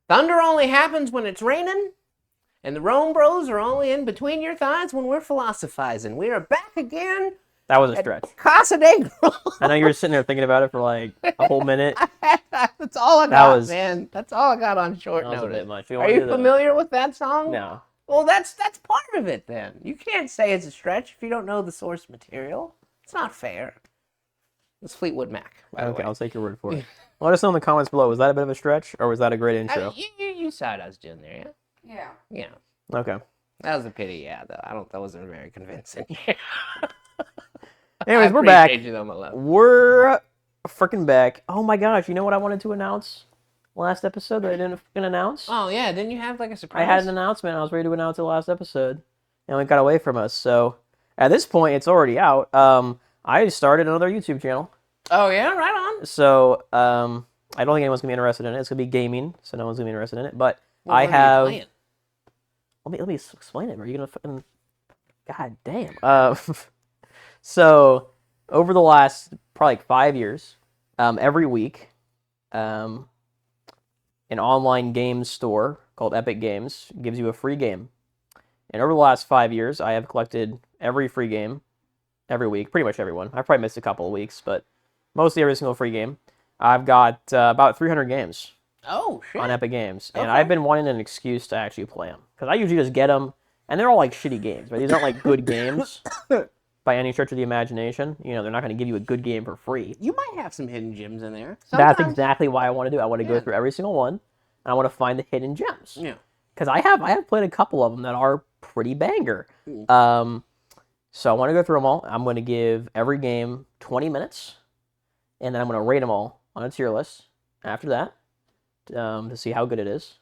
Thunder only happens when it's raining, and the RomeBros are only in between your thighs when we're philosophizing. We are back again. That was a stretch. Casa de I know you were sitting there thinking about it for like a whole minute. That's all I got, man. That's all I got on short That was notice. a bit much. Are you familiar with that song? No. Well, that's part of it then. You can't say it's a stretch if you don't know the source material. It's not fair. It's Fleetwood Mac. Okay, I'll take your word for it. Let us know in the comments below. Was that a bit of a stretch, or was that a great intro? You saw what I was doing there, yeah? Yeah. Okay. That was a pity, yeah. Though that wasn't very convincing. Anyways, we're back. You though, my love. We're freaking back. Oh my gosh! You know what I wanted to announce last episode that I didn't announce? Oh yeah, didn't you have like a surprise? I had an announcement. I was ready to announce it last episode, and it got away from us. So at this point, it's already out. I started another YouTube channel. Oh yeah, right on. So I don't think anyone's gonna be interested in it. It's gonna be gaming, so no one's gonna be interested in it. But well, I have. Let me explain it. Bro. You're gonna fucking. God damn. So over the last probably like 5 years, every week, an online games store called Epic Games gives you a free game. And over the last 5 years, I have collected every free game every week, pretty much everyone. I've probably missed a couple of weeks, but mostly every single free game. I've got about 300 games. Oh, shit. On Epic Games. Okay. And I've been wanting an excuse to actually play them. Because I usually just get them, and they're all like shitty games, right? These aren't like good games by any stretch of the imagination. You know, they're not going to give you a good game for free. You might have some hidden gems in there. That's exactly why I want to do it. I want to go through every single one, and I want to find the hidden gems. Yeah. Because I have played a couple of them that are pretty banger. So I want to go through them all. I'm going to give every game 20 minutes, and then I'm going to rate them all on a tier list after that to see how good it is.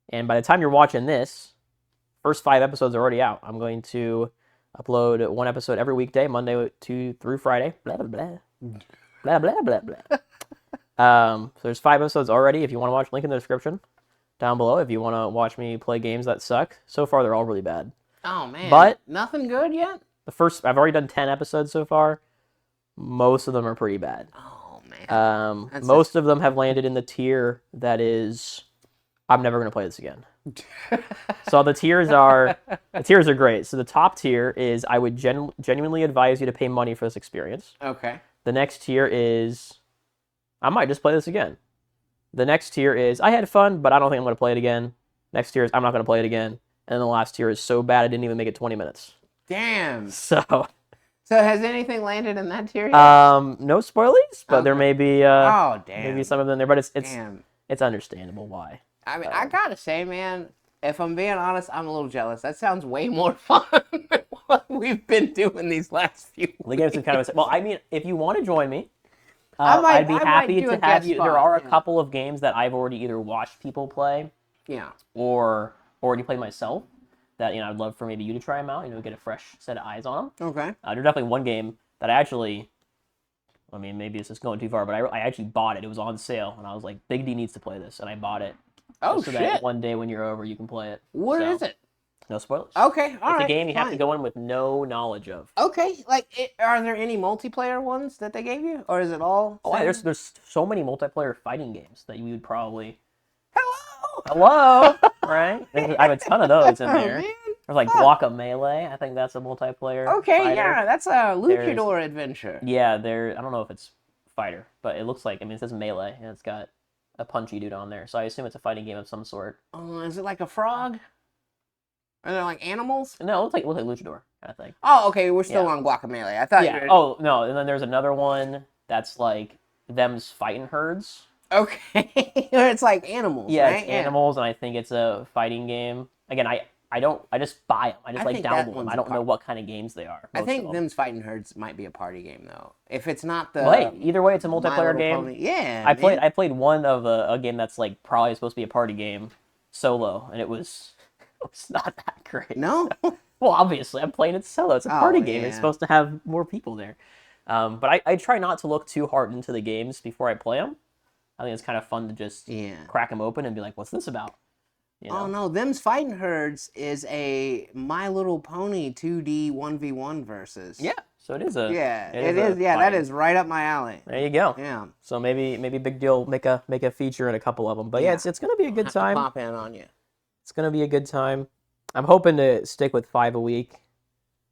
And by the time you're watching this, first 5 episodes are already out. I'm going to upload 1 episode every weekday, Monday through Friday. Blah, blah, blah. Blah, blah, blah, blah. So there's 5 episodes already. If you want to watch, link in the description down below. If you want to watch me play games that suck. So far, they're all really bad. Oh, man. But nothing good yet? I've already done 10 episodes so far. Most of them are pretty bad. Oh, man. Most of them have landed in the tier that is, I'm never going to play this again. So the tiers are great. So the top tier is, I would genuinely advise you to pay money for this experience. Okay. The next tier is, I might just play this again. The next tier is, I had fun, but I don't think I'm going to play it again. Next tier is, I'm not going to play it again. And then the last tier is so bad I didn't even make it 20 minutes. Damn. So has anything landed in that tier yet? No spoilers, but there may be maybe some of them there, but it's understandable why. I mean, I gotta say, man, if I'm being honest, I'm a little jealous. That sounds way more fun than what we've been doing these last few weeks. The game's kind of well, I mean, if you want to join me, I'd be happy to have you. There are a couple of games that I've already either watched people play, or already played myself. That I'd love for maybe you to try them out. Get a fresh set of eyes on them. Okay. There's definitely one game that I actually. I mean, maybe it's just going too far, but I actually bought it. It was on sale, and I was like, Big D needs to play this, and I bought it. Oh, so that one day when you're over, you can play it. What is it? No spoilers. Okay, all right. It's a game you have to go in with no knowledge of. Okay, are there any multiplayer ones that they gave you, or is it all? Oh, there's so many multiplayer fighting games that you would probably. Hello. Right? I have a ton of those in there. Man. There's like Guacamelee. I think that's a multiplayer. Okay, fighter. Yeah, that's a luchador adventure. Yeah, I don't know if it's fighter, but it looks like. It says melee, and it's got a punchy dude on there, so I assume it's a fighting game of some sort. Is it like a frog? Are there like animals? No, it looks like luchador kind of thing. Oh, okay, we're still on Guacamelee. I thought. Yeah. Oh no, and then there's another one that's like them's fighting herds. Okay, it's like animals. Yeah, right? It's animals, and I think it's a fighting game. Again, I just buy them. I just download them. I don't know what kind of games they are. I think them's fighting herds might be a party game though. If it's not the. Well, hey, either way, it's a multiplayer game. Pony. Yeah. I played one of a game that's like probably supposed to be a party game, solo, and it was not that great. No. Well, obviously, I'm playing it solo. It's a party game. It's supposed to have more people there. But I try not to look too hard into the games before I play them. I think it's kind of fun to just crack them open and be like, what's this about? Oh, no. Them's Fighting Herds is a My Little Pony 2D 1v1 versus. Yeah. So it is a Yeah, it it is is. a Yeah, that fighting. is right up my alley. There you go. Yeah. So maybe big deal make a feature in a couple of them. But yeah, Yeah. it's gonna be a I'll good have to time. pop in on you. It's gonna be a good time. I'm hoping to stick with 5 a week.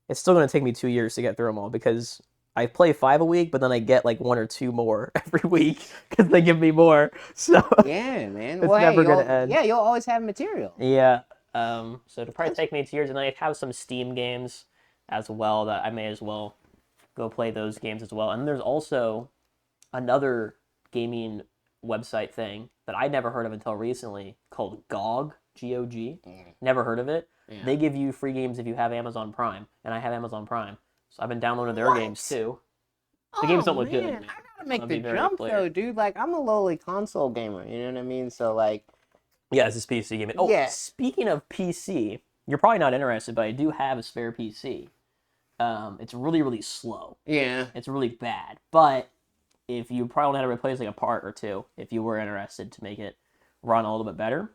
It's still gonna take me 2 years to get through them all because I play 5 a week, but then I get like 1 or 2 more every week because they give me more. So Yeah, man. it's Well, hey, never gonna end. you'll always have material. Yeah. So it'll probably take me 2 years, and then I have some Steam games as well that I may as well go play those games as well. And there's also another gaming website thing that I never heard of until recently called GOG, G-O-G. Never heard of it. Yeah. They give you free games if you have Amazon Prime, and I have Amazon Prime. So I've been downloading their What? games too. The games don't look good, man. I gotta make I'll the be very jump clear. though, dude. Like, I'm a lowly console gamer. You know what I mean? So like, Yeah, it's this PC gaming. Oh, Yeah. speaking of PC, you're probably not interested, but I do have a spare PC. It's really, really slow. yeah. It's really bad. But if you probably want to replace like a part or two, if you were interested to make it run a little bit better,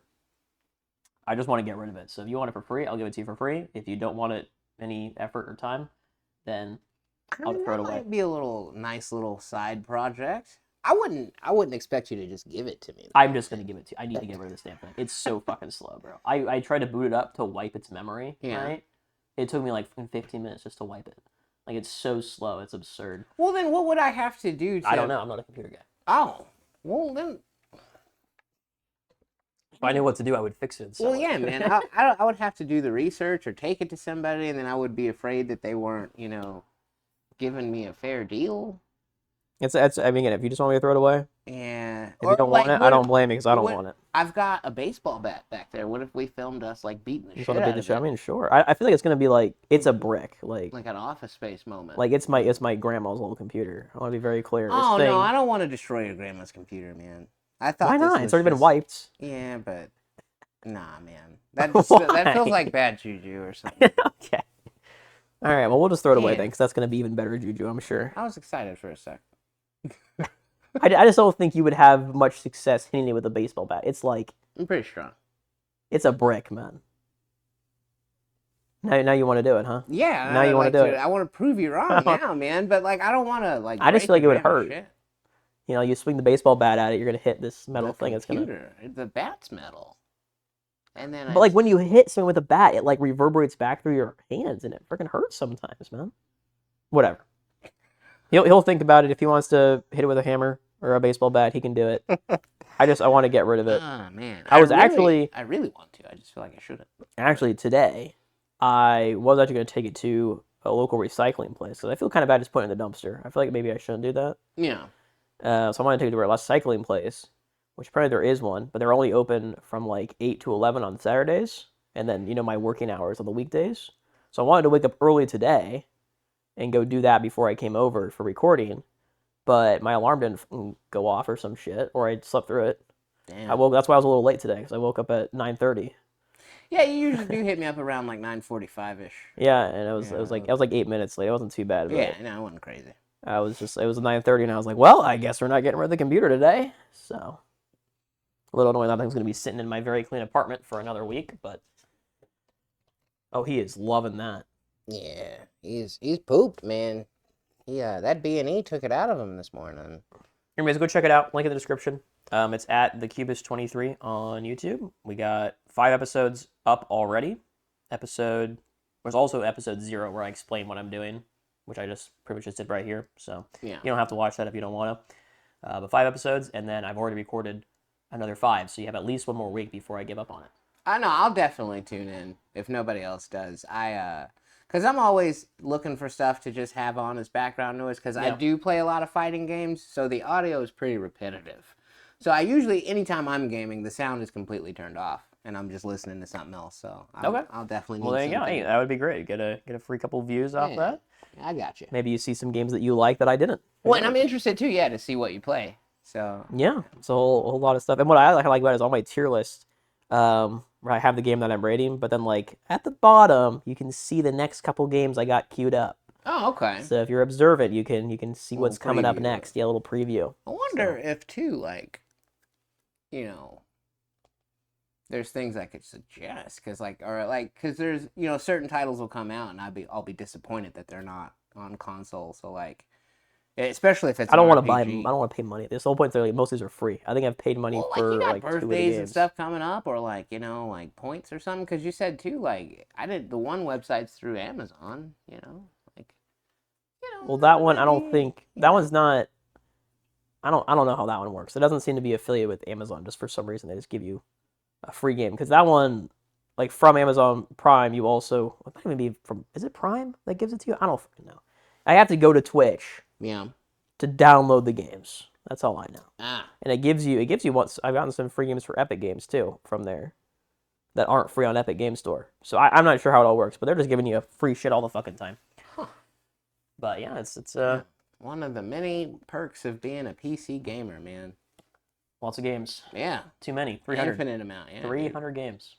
I just want to get rid of it. So if you want it for free, I'll give it to you for free. If you don't want it any effort or time, then I'll throw it away. Might be a nice little side project. I wouldn't expect you to just give it to me. I'm just gonna give it to you. I need to get rid of this damn thing. It's so fucking slow, bro. I tried to boot it up to wipe its memory. Yeah. Right? It took me like 15 minutes just to wipe it. Like it's so slow. It's absurd. Well, then what would I have to do? I don't know. I'm not a computer guy. Oh, well then. If I knew what to do, I would fix it. And sell Well, yeah, it. man. I would have to do the research or take it to somebody, and then I would be afraid that they weren't, giving me a fair deal. It's. I mean, if you just want me to throw it away, Yeah. if you don't want it, I don't blame you because I don't want it. I've got a baseball bat back there. What if we filmed us like beating the You just shit want to out beat the of shit? I it? mean, sure. I feel like it's gonna be like it's a brick, like Like an Office Space moment. it's my grandma's old computer. I want to be very clear. Oh This no, thing, I don't want to destroy your grandma's computer, man. I thought why this not? was It's already been just- wiped. Yeah, but nah, man. That feels like bad juju or something. Okay. All right. Well, we'll just throw it away Yeah. then, because that's gonna be even better juju, I'm sure. I was excited for a sec. I just don't think you would have much success hitting it with a baseball bat. It's like I'm pretty strong. it's a brick, man. Now you want to do it, huh? Yeah. Now you wanna do it. I want to prove you wrong now, man. But like, I don't want to like. I just break feel like it your would grandma's hurt. shit. You know, you swing the baseball bat at it, you're gonna hit this metal The thing. It's gonna. computer. The bat's metal. And then But like when you hit something with a bat, it like reverberates back through your hands, and it freaking hurts sometimes, man. Whatever. He'll think about it if he wants to hit it with a hammer or a baseball bat. He can do it. I want to get rid of it. Oh man. I really want to. I just feel like I shouldn't. Actually, today, I was actually going to take it to a local recycling place because I feel kind of bad just putting it in the dumpster. I feel like maybe I shouldn't do that. Yeah. So I want to take it to a recycling place, which apparently there is one, but they're only open from like 8 to 11 on Saturdays, and then, my working hours on the weekdays. So I wanted to wake up early today and go do that before I came over for recording, but my alarm didn't go off or some shit, or I slept through it. Damn. That's why I was a little late today, because I woke up at 9:30. Yeah, you usually do hit me up around like 9:45 ish. Yeah, and I was like 8 minutes late. It wasn't too bad. But Yeah, no, I wasn't crazy. it was 9:30, and I was like, well, I guess we're not getting rid of the computer today. So a little annoying that thing's gonna be sitting in my very clean apartment for another week, but oh, he is loving that. Yeah, he's pooped, man. Yeah, that B&E took it out of him this morning. Anyways, go check it out. Link in the description. It's at thecubist23 on YouTube. We got 5 episodes up already. There's also episode 0 where I explain what I'm doing, which I just pretty much just did right here. So Yeah. you don't have to watch that if you don't want to. But 5 episodes, and then I've already recorded another 5, so you have at least one more week before I give up on it. I know, I'll definitely tune in if nobody else does. Because I'm always looking for stuff to just have on as background noise, because I Yeah. do play a lot of fighting games, so the audio is pretty repetitive. So I usually, anytime I'm gaming, the sound is completely turned off, and I'm just listening to something else. So I'll definitely need Well, there you go. something. Hey, that would be great. Get a free couple views off Yeah. that. I got you. Maybe you see some games that you like that I didn't. Well, and I'm interested too, to see what you play. So Yeah, it's a whole lot of stuff. And what I like about it is on my tier list, where I have the game that I'm rating, but then like at the bottom you can see the next couple games I got queued up. Oh, okay. So if you're observant, you can see what's coming up preview. next. Yeah, a little preview. I wonder if too, like, there's things I could suggest, because there's certain titles will come out and I'll be disappointed that they're not on console. So like, especially if it's I don't an want to buy. I RPG. don't want to pay money. This whole point there, like, most of these are free. I think I've paid money Well, like for you got like 2 of the birthdays and games. stuff coming up, or like like points or something. Because you said too, like I did the one website's through Amazon. Like Well, that one I might don't be, think that one's not. I don't know how that one works. It doesn't seem to be affiliated with Amazon. Just for some reason, they just give you a free game because that one, like from Amazon Prime, you also it might even be from. Is it Prime that gives it to you? I don't fucking know. I have to go to Twitch Yeah. to download the games. That's all I know. Ah. And it gives you once. I've gotten some free games for Epic Games too from there that aren't free on Epic Game Store. So I'm not sure how it all works, but they're just giving you free shit all the fucking time. Huh. But yeah, it's one of the many perks of being a PC gamer, man. lots of games. Yeah. Too many. 300. Infinite amount. Yeah. 300 games.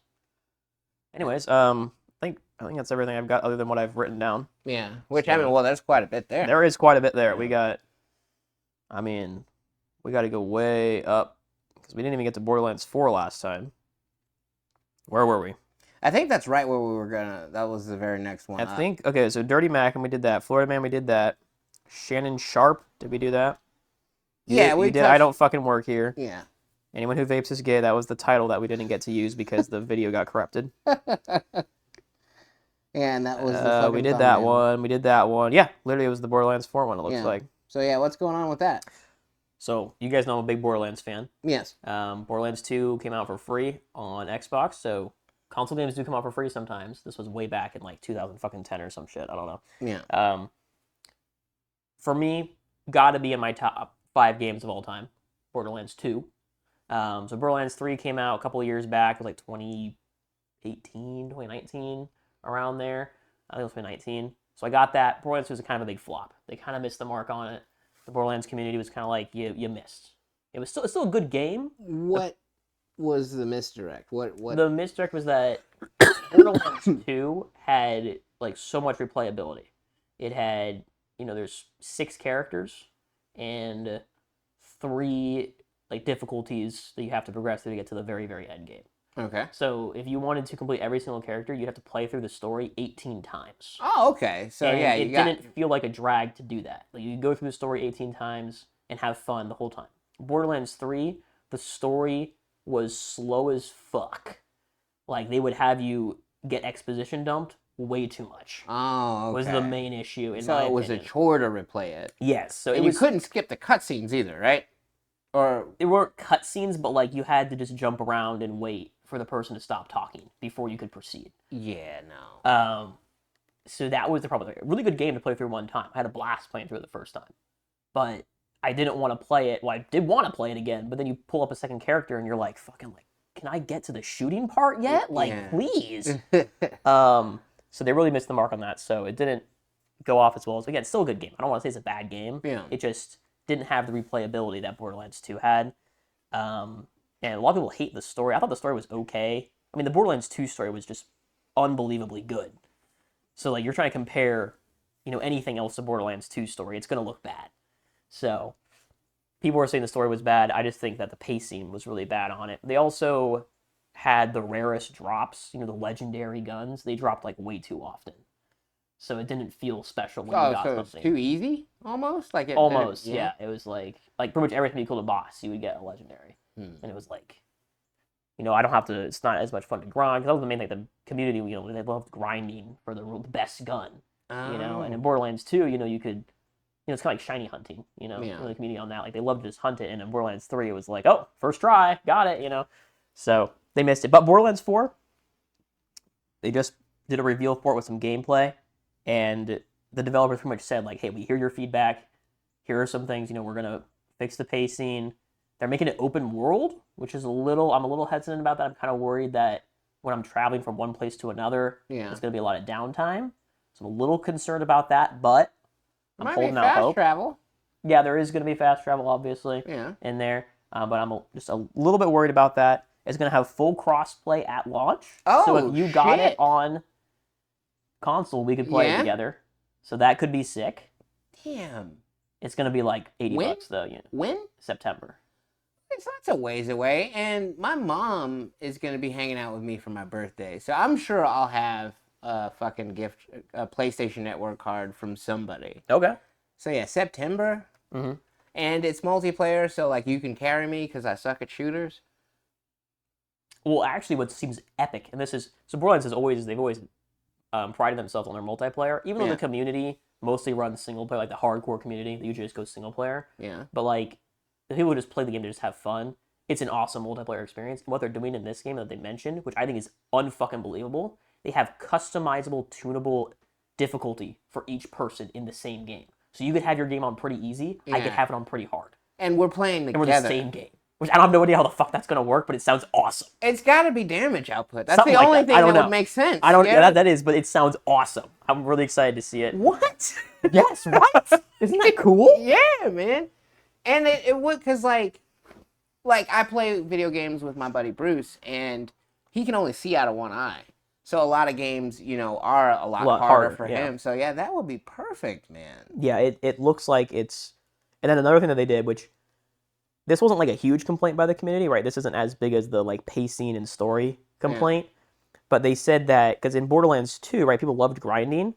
Anyways, I think that's everything I've got other than what I've written down. Yeah. Which I mean, well, there's quite a bit there. There is quite a bit there. We got to go way up because we didn't even get to Borderlands 4 last time. Where were we? I think that's right where we were gonna. That was the very next one. I think okay. So Dirty Mac and we did that. Florida Man we did that. Shannon Sharp, did we do that? We did. I don't fucking work here. Yeah. Anyone who vapes is gay. That was the title that we didn't get to use because the video got corrupted. And that was the we did that one. We did that one. Yeah, literally it was the Borderlands 4 one. It looks like. So yeah, what's going on with that? So you guys know I'm a big Borderlands fan. Yes. Borderlands 2 came out for free on Xbox. So console games do come out for free sometimes. This was way back in like 2010 or some shit. I don't know. Yeah. For me, gotta be in my top 5 games of all time. Borderlands 2. So Borderlands 3 came out a couple of years back. It was like 2018, 2019, around there. I think it was 2019. So I got that. Borderlands 2 was kind of a big flop. They kind of missed the mark on it. The Borderlands community was kind of like, you missed. It's still a good game. What was the misdirect? What? The misdirect was that Borderlands 2 had like so much replayability. It had, there's 6 characters and 3 like difficulties that you have to progress through to get to the very, very end game. Okay. So if you wanted to complete every single character, you'd have to play through the story 18 times. Oh, okay. So and yeah, it didn't feel like a drag to do that. Like you go through the story 18 times and have fun the whole time. Borderlands 3, the story was slow as fuck. Like they would have you get exposition dumped way too much. Oh, okay. Was the main issue in my opinion. So it was a chore to replay it. Yes. So you couldn't skip the cutscenes either, right? Or it weren't cutscenes, but like you had to just jump around and wait for the person to stop talking before you could proceed. Yeah, no. So that was the problem. A really good game to play through one time. I had a blast playing through it the first time, but I didn't want to play it. Well, I did want to play it again, but then you pull up a second character and you're like, fucking like, can I get to the shooting part yet? Like, please. So they really missed the mark on that. So it didn't go off as well as, again, still a good game. I don't want to say it's a bad game. Yeah. It just didn't have the replayability that Borderlands 2 had. And a lot of people hate the story. I thought the story was okay. I mean, the Borderlands 2 story was just unbelievably good. So, like, you're trying to compare, anything else to Borderlands 2 story, it's going to look bad. So, people were saying the story was bad. I just think that the pacing was really bad on it. They also had the rarest drops, the legendary guns. They dropped, like, way too often. So it didn't feel special when you got something. It's too easy, almost? Almost, yeah. It was like pretty much everything you killed a boss, you would get a legendary. And it was like, I don't have to, it's not as much fun to grind, because that was the main thing, the community, they loved grinding for the best gun, and in Borderlands 2, you could, it's kind of like shiny hunting, the community on that, like, they loved to just hunt it, and in Borderlands 3, it was like, oh, first try, got it, so they missed it. But Borderlands 4, they just did a reveal for it with some gameplay, and the developers pretty much said, like, hey, we hear your feedback, here are some things, we're going to fix the pacing. They're making it open world, which is I'm a little hesitant about that. I'm kind of worried that when I'm traveling from one place to another, there's going to be a lot of downtime. So I'm a little concerned about that, but I'm holding out hope. Travel. Yeah, there is going to be fast travel, obviously, in there. But I'm just a little bit worried about that. It's going to have full crossplay at launch. Oh, so if you got it on console, we could play it together. So that could be sick. Damn. It's going to be like $80 though. When? September. That's a ways away, and my mom is going to be hanging out with me for my birthday, so I'm sure I'll have a fucking gift, a PlayStation Network card from somebody. Okay. So yeah, September. Mm-hmm. And it's multiplayer, so like you can carry me because I suck at shooters. Well, actually, what seems epic, and this is so Borderlands they've always prided themselves on their multiplayer, even though the community mostly runs single player, like the hardcore community, they usually just go single player. Yeah. But like the people who just play the game to just have fun, it's an awesome multiplayer experience. And what they're doing in this game that they mentioned, which I think is unfucking believable, they have customizable, tunable difficulty for each person in the same game. So you could have your game on pretty easy, I could have it on pretty hard. And we're playing together. And we're the same game. Which I don't have no idea how the fuck that's gonna work, but it sounds awesome. It's got to be damage output. That's Something the like only that. thing that would make sense. I don't. Yeah, that is, but it sounds awesome. I'm really excited to see it. What? Yes, right? Isn't that cool? Yeah, man. And it would, because like I play video games with my buddy Bruce, and he can only see out of one eye. So a lot of games, are a lot harder for him. So yeah, that would be perfect, man. Yeah, it looks like it's... And then another thing that they did, which... This wasn't like a huge complaint by the community, right? This isn't as big as the like pacing and story complaint. Yeah. But they said that, because in Borderlands 2, right, people loved grinding,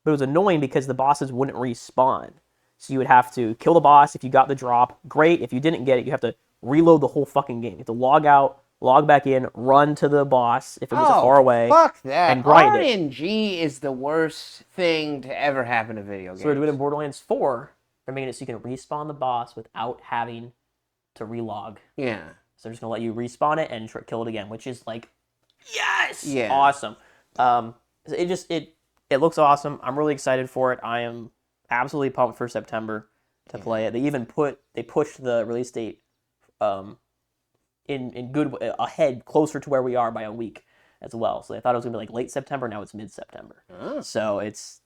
but it was annoying because the bosses wouldn't respawn. So you would have to kill the boss if you got the drop. Great. If you didn't get it, you have to reload the whole fucking game. You have to log out, log back in, run to the boss if it was far away. Fuck that. And grind RNG is the worst thing to ever happen to video games. So they're doing it in Borderlands 4. They're making it so you can respawn the boss without having to relog. Yeah. So they're just gonna let you respawn it and kill it again, which is like, yes, yeah, awesome. It looks awesome. I'm really excited for it. I am absolutely pumped for September to play it. They pushed the release date, in good ahead, closer to where we are by a week as well. So they thought it was gonna be like late September. Now it's mid-September. Oh. So it's.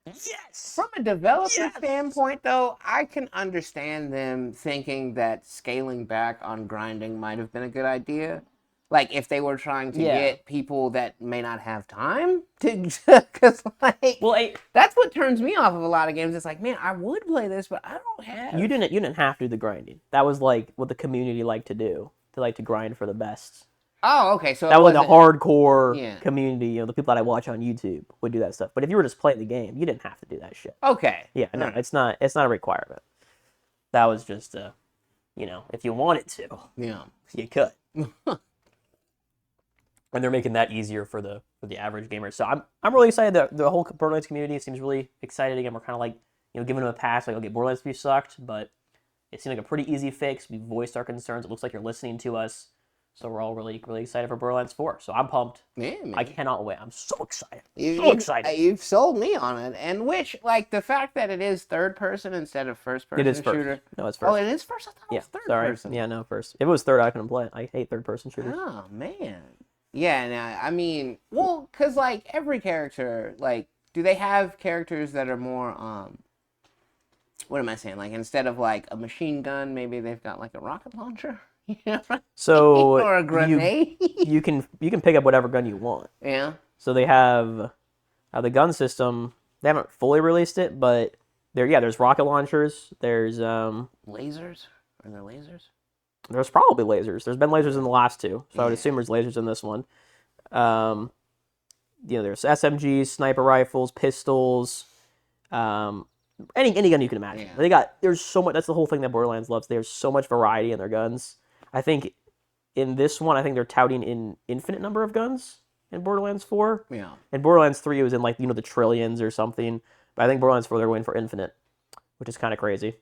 Yes! From a developer standpoint, though, I can understand them thinking that scaling back on grinding might have been a good idea. Like, if they were trying to get people that may not have time to... Because, like, that's what turns me off of a lot of games. It's like, man, I would play this, but I don't have... You didn't have to do the grinding. That was, like, what the community liked to do. They like to grind for the best. Oh, okay. So that was the hardcore community. The people that I watch on YouTube would do that stuff. But if you were just playing the game, you didn't have to do that shit. Okay. Yeah, no, it's not a requirement. That was just if you wanted to, you could. And they're making that easier for the average gamer. So I'm really excited that the whole Borderlands community seems really excited again. We're kind of like giving them a pass. Like, okay, Borderlands 3 sucked, but it seemed like a pretty easy fix. We voiced our concerns. It looks like you're listening to us. So we're all really, really excited for Borderlands 4. So I'm pumped. Yeah, man. I cannot wait. I'm so excited. Excited. You've sold me on it. And the fact that it is third person instead of first person shooter. No, it's first. Oh, it is first? I thought it was third person. Yeah, no, first. If it was third, I couldn't play it. I hate third person shooters. Oh, man. Yeah, I mean, well, because, every character, do they have characters that are more, what am I saying? Instead of, a machine gun, maybe they've got, a rocket launcher? So or a grenade. you can pick up whatever gun you want. Yeah. So they have the gun system. They haven't fully released it, but there's rocket launchers. There's lasers. Are there lasers? There's probably lasers. There's been lasers in the last two, so I would assume there's lasers in this one. There's SMGs, sniper rifles, pistols. Any gun you can imagine. There's so much. That's the whole thing that Borderlands loves. There's so much variety in their guns. I think in this one, they're touting an infinite number of guns in Borderlands 4. Yeah. In Borderlands 3, it was in the trillions or something. But I think Borderlands 4, they're going for infinite, which is kind of crazy.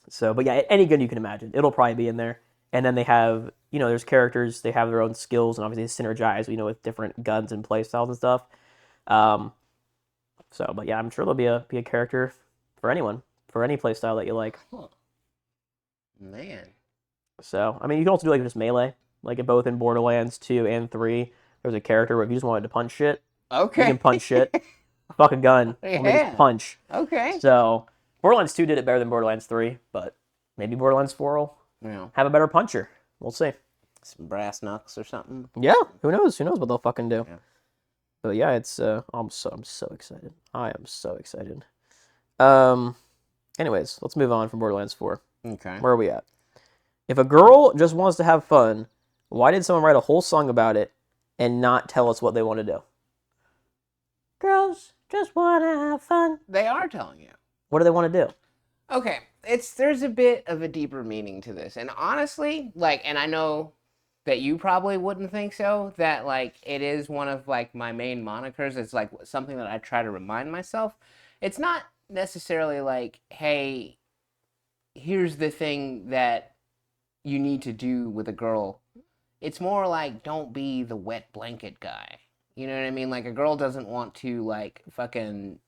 So, but yeah, any gun you can imagine, it'll probably be in there. And then they have, there's characters, they have their own skills, and obviously they synergize, with different guns and playstyles and stuff. So, but yeah, I'm sure there'll be a character for anyone, for any playstyle that you like. Huh. Man. So, I mean, you can also do just melee, both in Borderlands 2 and 3. There's a character where if you just wanted to punch shit, you can punch shit. Fuck a gun, just punch. Okay. So, Borderlands 2 did it better than Borderlands 3, but maybe Borderlands 4 will have a better puncher. We'll see. Some brass knucks or something. Yeah, who knows? Who knows what they'll fucking do? Yeah. But yeah, it's I'm so excited. I am so excited. Anyways, let's move on from Borderlands 4. Okay. Where are we at? If a girl just wants to have fun, why did someone write a whole song about it and not tell us what they want to do? Girls just want to have fun. They are telling you. What do they want to do? Okay, there's a bit of a deeper meaning to this, and honestly, like, and I know that you probably wouldn't think so. That like it is one of like my main monikers. It's like something that I try to remind myself. It's not necessarily like, hey, here's the thing that you need to do with a girl. It's more like, don't be the wet blanket guy. You know what I mean? Like a girl doesn't want to like fucking,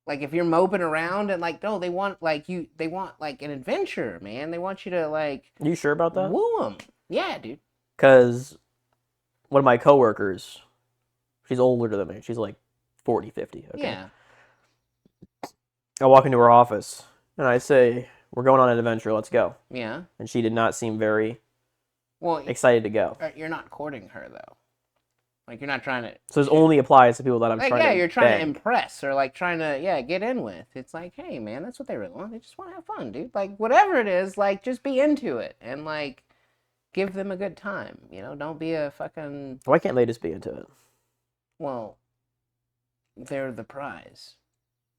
like if you're moping around and like, no, they want like they want like an adventure, man. They want you to like You sure about that? woo them. Yeah, dude. Because one of my coworkers, she's older than me. She's like 40, 50. Okay. Yeah. I walk into her office and I say, "We're going on an adventure. Let's go." Yeah. And she did not seem very Well, excited to go. you're not courting her though. Like you're not trying to. So this only applies to people that I'm Like trying yeah, to you're trying bang. to impress or like trying to get in with. It's like, hey man, that's what they really want. They just want to have fun, dude. Like whatever it is, like just be into it and like give them a good time. You know, don't be a fucking. Why can't they just be into it? Well, they're the prize.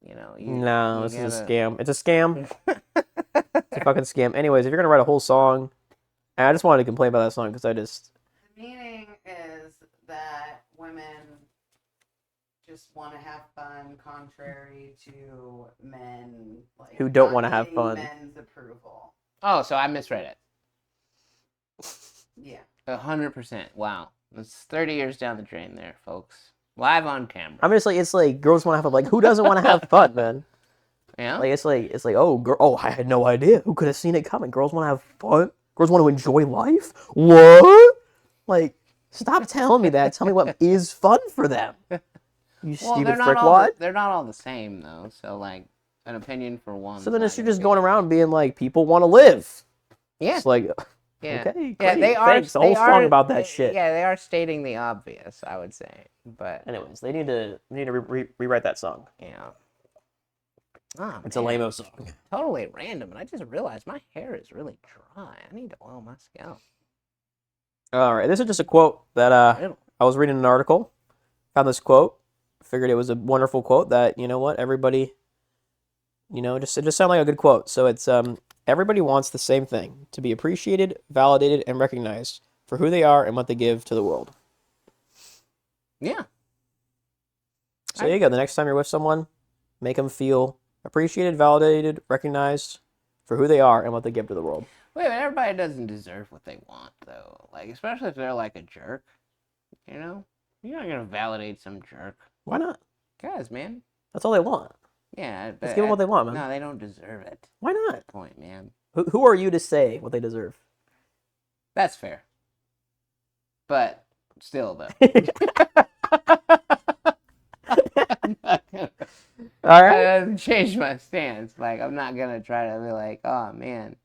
You know. No, this is a scam. It's a scam. It's a fucking scam. Anyways, if you're gonna write a whole song, and I just wanted to complain about that song because I just. The meaning is that women just want to have fun, contrary to men like Who don't not wanna have getting fun. Men's approval. Oh, so I misread it. Yeah. 100%. Wow. That's 30 years down the drain there, folks. Live on camera. I'm just like, it's like girls want to have fun. Like, who doesn't want to have fun, man? Yeah. Like it's like I had no idea. Who could have seen it coming? Girls want to have fun. Girls want to enjoy life. What? Like, stop telling me that. Tell me what is fun for them. You stupid frickwad. They're not all the same though. So like, an opinion for one. So then you're just going around being like, people want to live. Yeah. It's like, yeah. okay, Yeah, great, they are. thanks. The whole song about that shit. Yeah, they are stating the obvious, I would say. But anyways, they need to rewrite that song. yeah. Oh, it's a lame-o song. Totally random, and I just realized my hair is really dry. I need to oil my scalp. All right, this is just a quote that I was reading an article, found this quote, figured it was a wonderful quote that, you know what, everybody, you know, it just sounded like a good quote. So it's everybody wants the same thing, to be appreciated, validated, and recognized for who they are and what they give to the world. Yeah. So there you go. The next time you're with someone, make them feel appreciated, validated, recognized for who they are and what they give to the world. Wait, but everybody doesn't deserve what they want, though. Like, especially if they're like a jerk. You know? You're not gonna validate some jerk. Why not? Guys, man. That's all they want. Yeah. Let's give them what they want, man. No, they don't deserve it. Why not? Good point, man. Who are you to say what they deserve? That's fair. But still, though. All right. I changed my stance. Like, I'm not gonna try to be like, oh man,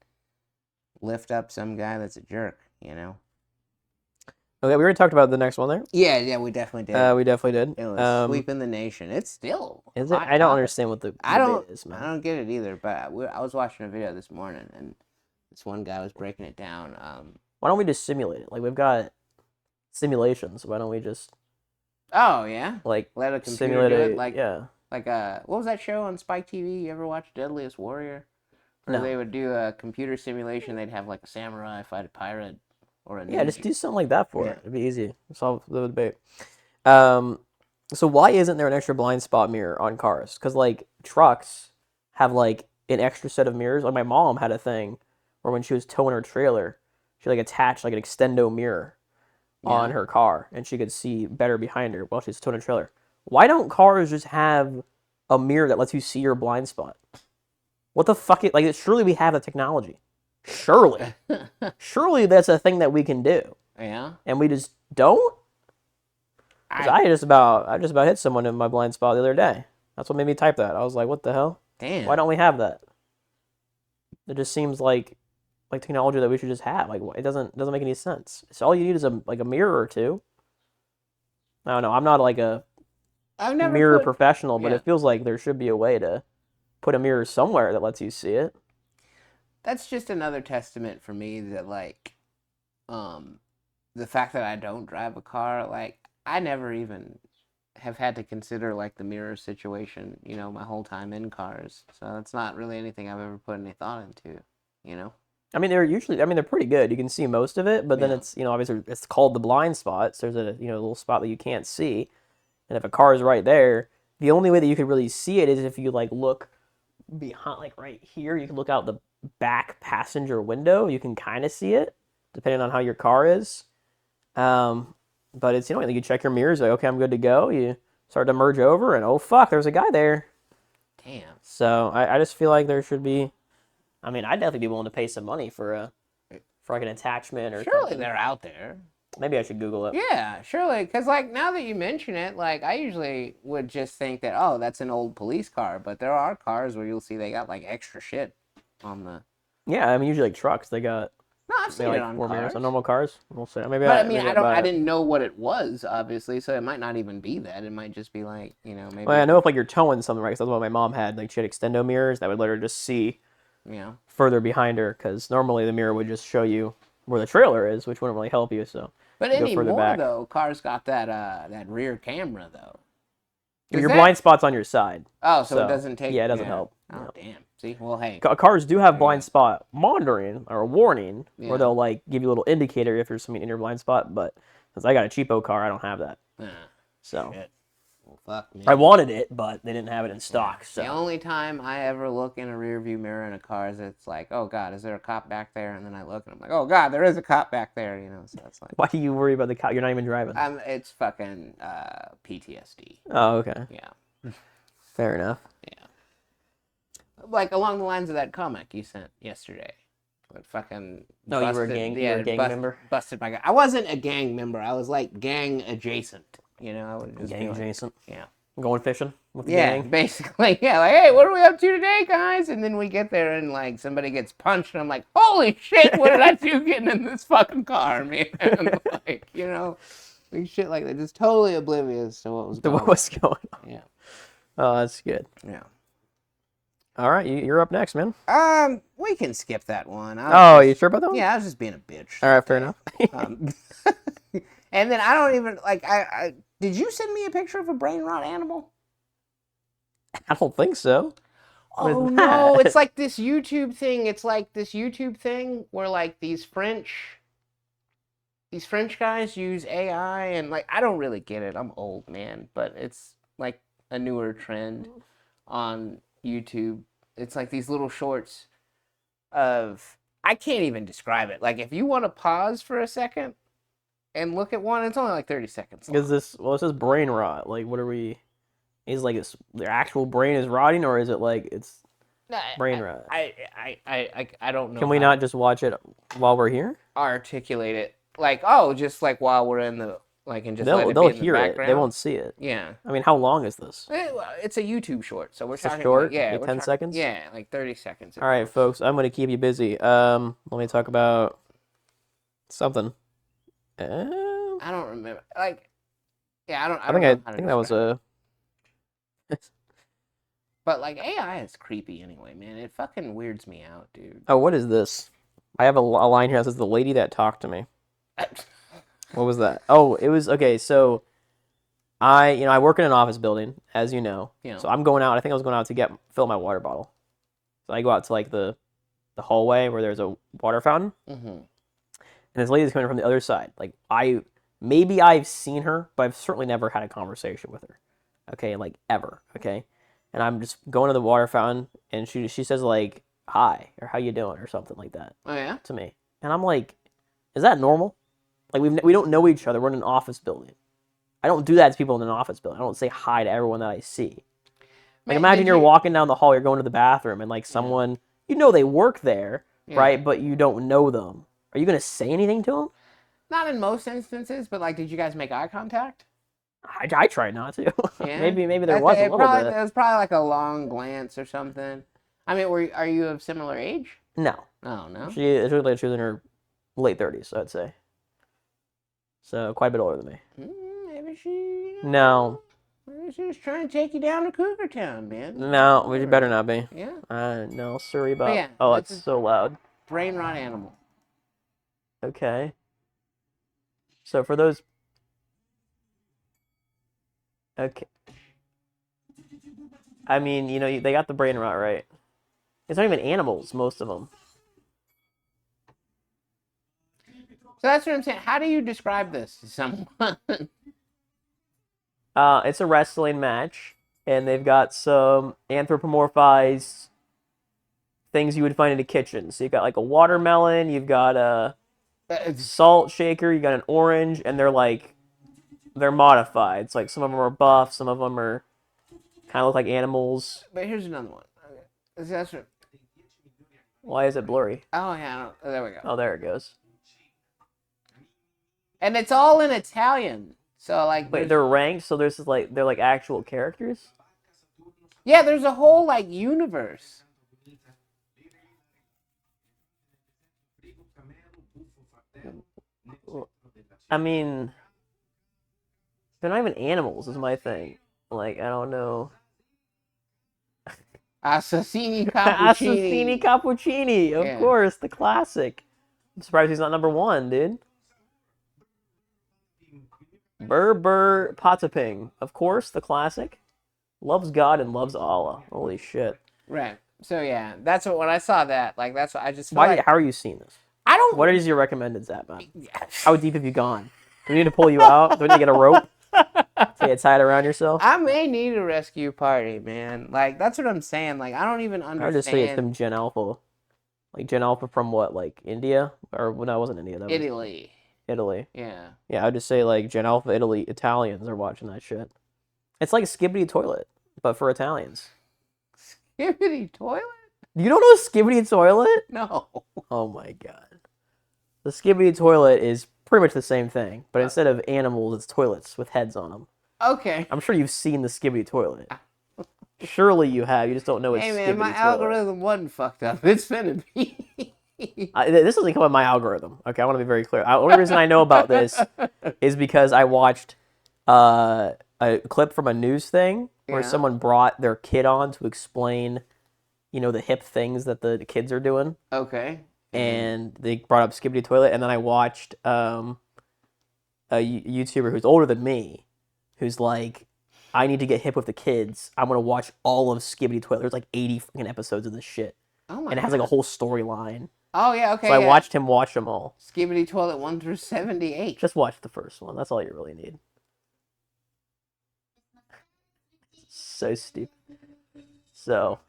lift up some guy that's a jerk, you know? Okay, we already talked about the next one there. Yeah, we definitely did. We definitely did. It was sweeping the nation. It's still. Is it? I don't understand what the debate is, man. I don't get it either. But I was watching a video this morning, and this one guy was breaking it down. Why don't we just simulate it? Like, we've got simulations. Why don't we just? Oh yeah. Like, let a computer simulate do it. Like yeah. Like what was that show on Spike TV? You ever watch Deadliest Warrior? Where No. they would do a computer simulation. They'd have like a samurai fight a pirate or a ninja. Yeah, just do something like that for it. It'd be easy. Solve the debate. So why isn't there an extra blind spot mirror on cars? Because like trucks have like an extra set of mirrors. Like my mom had a thing where when she was towing her trailer, she like attached like an extendo mirror on her car, and she could see better behind her while she's towing a trailer. Why don't cars just have a mirror that lets you see your blind spot? What the fuck? Surely we have the technology. Surely. Surely that's a thing that we can do. Yeah. And we just don't? I just about hit someone in my blind spot the other day. That's what made me type that. I was like, what the hell? Damn. Why don't we have that? It just seems like technology that we should just have. Like, it doesn't make any sense. So all you need is a mirror or two. I don't know. I'm not like a mirror professional, but it feels like there should be a way to put a mirror somewhere that lets you see it. That's just another testament for me that like, the fact that I don't drive a car, like I never even have had to consider like the mirror situation, my whole time in cars. So it's not really anything I've ever put any thought into, you know. I mean, they're pretty good. You can see most of it, but then it's, obviously it's called the blind spot. So there's a, little spot that you can't see. And if a car is right there, the only way that you could really see it is if you like look behind, like right here, you can look out the back passenger window. You can kind of see it depending on how your car is. But it's, you check your mirrors, like, okay, I'm good to go. You start to merge over and oh fuck, there's a guy there. Damn. So I just feel like there should be, I mean, I'd definitely be willing to pay some money for like an attachment or surely something. They're out there. Maybe I should Google it. Yeah, surely. Because, like, now that you mention it, like, I usually would just think that, oh, that's an old police car. But there are cars where you'll see they got, like, extra shit on the... Yeah, I mean, usually, like, trucks, they got... No, I've seen it on cars. Mirrors. On normal cars? We'll say. Maybe I didn't know what it was, obviously, so it might not even be that. It might just be, like, maybe... Well, I know if, like, you're towing something, right? Because that's what my mom had. Like, she had extendo mirrors that would let her just see further behind her. Because normally the mirror would just show you where the trailer is, which wouldn't really help you, so... But anymore, though, cars got that rear camera, though. Your blind spot's on your side. Oh, so it doesn't take... Yeah, it doesn't help. Oh, damn. See? Well, hey. Cars do have blind spot monitoring, or a warning, where they'll, like, give you a little indicator if there's something in your blind spot, but since I got a cheapo car, I don't have that. So... Shit. Well, fuck me. I wanted it, but they didn't have it in stock, so... The only time I ever look in a rearview mirror in a car is it's like, oh, God, is there a cop back there? And then I look, and I'm like, oh, God, there is a cop back there, so that's like... Why do you worry about the cop? You're not even driving. It's fucking PTSD. Oh, okay. Yeah. Fair enough. Yeah. Like, along the lines of that comic you sent yesterday. But fucking... No, you were a gang member? Busted my guy. I wasn't a gang member. I was, like, gang adjacent. I would just gang adjacent. Yeah. Going fishing with the gang? Yeah, basically. Yeah, like, hey, what are we up to today, guys? And then we get there and, like, somebody gets punched, and I'm like, holy shit, what did I do getting in this fucking car, man? Like, like shit like that. Just totally oblivious to what was going on. Yeah. Oh, that's good. Yeah. All right, you're up next, man. We can skip that one. You sure about that one? Yeah, I was just being a bitch. All right, fair enough. And then I don't even, like, I did you send me a picture of a brain rot animal? I don't think so. Oh, no, it's like this YouTube thing. It's like this YouTube thing where, like, these French guys use AI, and, like, I don't really get it. I'm old, man, but it's, like, a newer trend on YouTube. It's like these little shorts of... I can't even describe it. Like, if you want to pause for a second and look at one, it's only like 30 seconds long. It says brain rot. Like, what are we... Is, like, their actual brain is rotting, or is it, like, it's brain rot? I don't know. Can we not just watch it while we're here? Articulate it. Like, just, like, while we're in the... Like, and just they'll hear it. They won't see it. Yeah. I mean, how long is this? It's a YouTube short, so we're talking... short? Like 10 seconds? Yeah, like 30 seconds. All right, folks, I'm going to keep you busy. Let me talk about something. I don't remember. Like, yeah, I think that was a... But, like, AI is creepy anyway, man. It fucking weirds me out, dude. Oh, what is this? I have a line here that says, the lady that talked to me. What was that? Oh, it was... Okay, so... I work in an office building, as you know. Yeah. So I'm going out. I think I was going out to fill my water bottle. So I go out to, like, the hallway where there's a water fountain. Mm-hmm. And this lady's coming from the other side. Like, maybe I've seen her, but I've certainly never had a conversation with her. Okay, like, ever. Okay? And I'm just going to the water fountain, and she says, like, hi, or how you doing, or something like that. Oh, yeah? To me. And I'm like, is that normal? Like, we don't know each other. We're in an office building. I don't do that to people in an office building. I don't say hi to everyone that I see. Like, imagine you're walking down the hall, you're going to the bathroom, and, like, someone, they work there, right? But you don't know them. Are you going to say anything to them? Not in most instances, but, like, did you guys make eye contact? I try not to. Yeah. maybe there was a little bit. It was probably like a long glance or something. I mean, are you of similar age? No. Oh, no? She was in her late 30s, I'd say. So, quite a bit older than me. Maybe she... No. Maybe she was trying to take you down to Cougar Town, man. No, we better not be. Yeah? No, sorry about... Yeah, oh, it's so loud. Brain rot animal. Okay. So, for those... Okay. I mean, they got the brain rot right. It's not even animals, most of them. So that's what I'm saying. How do you describe this to someone? It's a wrestling match, and they've got some anthropomorphized things you would find in a kitchen. So you've got like a watermelon, you've got a salt shaker, you got an orange, and they're modified. It's like some of them are buff, some of them are kind of look like animals. But here's another one. Okay. That's what... Why is it blurry? Oh yeah, there we go. Oh, there it goes. And it's all in Italian. So like, wait, they're ranked, so they're like actual characters. Yeah, there's a whole like universe. I mean, they're not even animals. Is my thing. Like, I don't know. Assassini Assassini Cappuccini. Cappuccini, of course, the classic. I'm surprised he's not number 1, dude. Berber Pataping, of course, the classic. Loves God and loves Allah. Holy shit. Right. So yeah, that's what when I saw that, like that's what I just. How are you seeing this? I don't. What is your recommended Zap, man? How deep have you gone? Do we need to pull you out? Do we need to get a rope? So you tie it around yourself? I may need a rescue party, man. Like that's what I'm saying. Like I don't even understand. I would just say it's from Gen Alpha. Like Gen Alpha from what? Like India? Or no, it wasn't India. That was Italy. Italy. Yeah. Yeah, I would just say like Gen Alpha Italy Italians are watching that shit. It's like Skibbity Toilet, but for Italians. Skibbity Toilet? You don't know Skibbity Toilet? No. Oh my god. The Skibbity Toilet is pretty much the same thing, but instead of animals, it's toilets with heads on them. Okay. I'm sure you've seen the Skibbity Toilet. Surely you have. You just don't know it's Hey man, Skibbity my Toilet. algorithm wasn't fucked up. It's finna be. This doesn't come with my algorithm. Okay, I want to be very clear. The only reason I know about this is because I watched a clip from a news thing where someone brought their kid on to explain, the hip things that the kids are doing. Okay. And they brought up Skibbity Toilet, and then I watched a YouTuber who's older than me, who's like, I need to get hip with the kids. I'm going to watch all of Skibbity Toilet. There's like 80 fucking episodes of this shit. Oh my And it has like a whole storyline. Oh yeah, okay. So I watched him watch them all. Skibbity Toilet 1 through 78. Just watch the first one. That's all you really need. So stupid. So.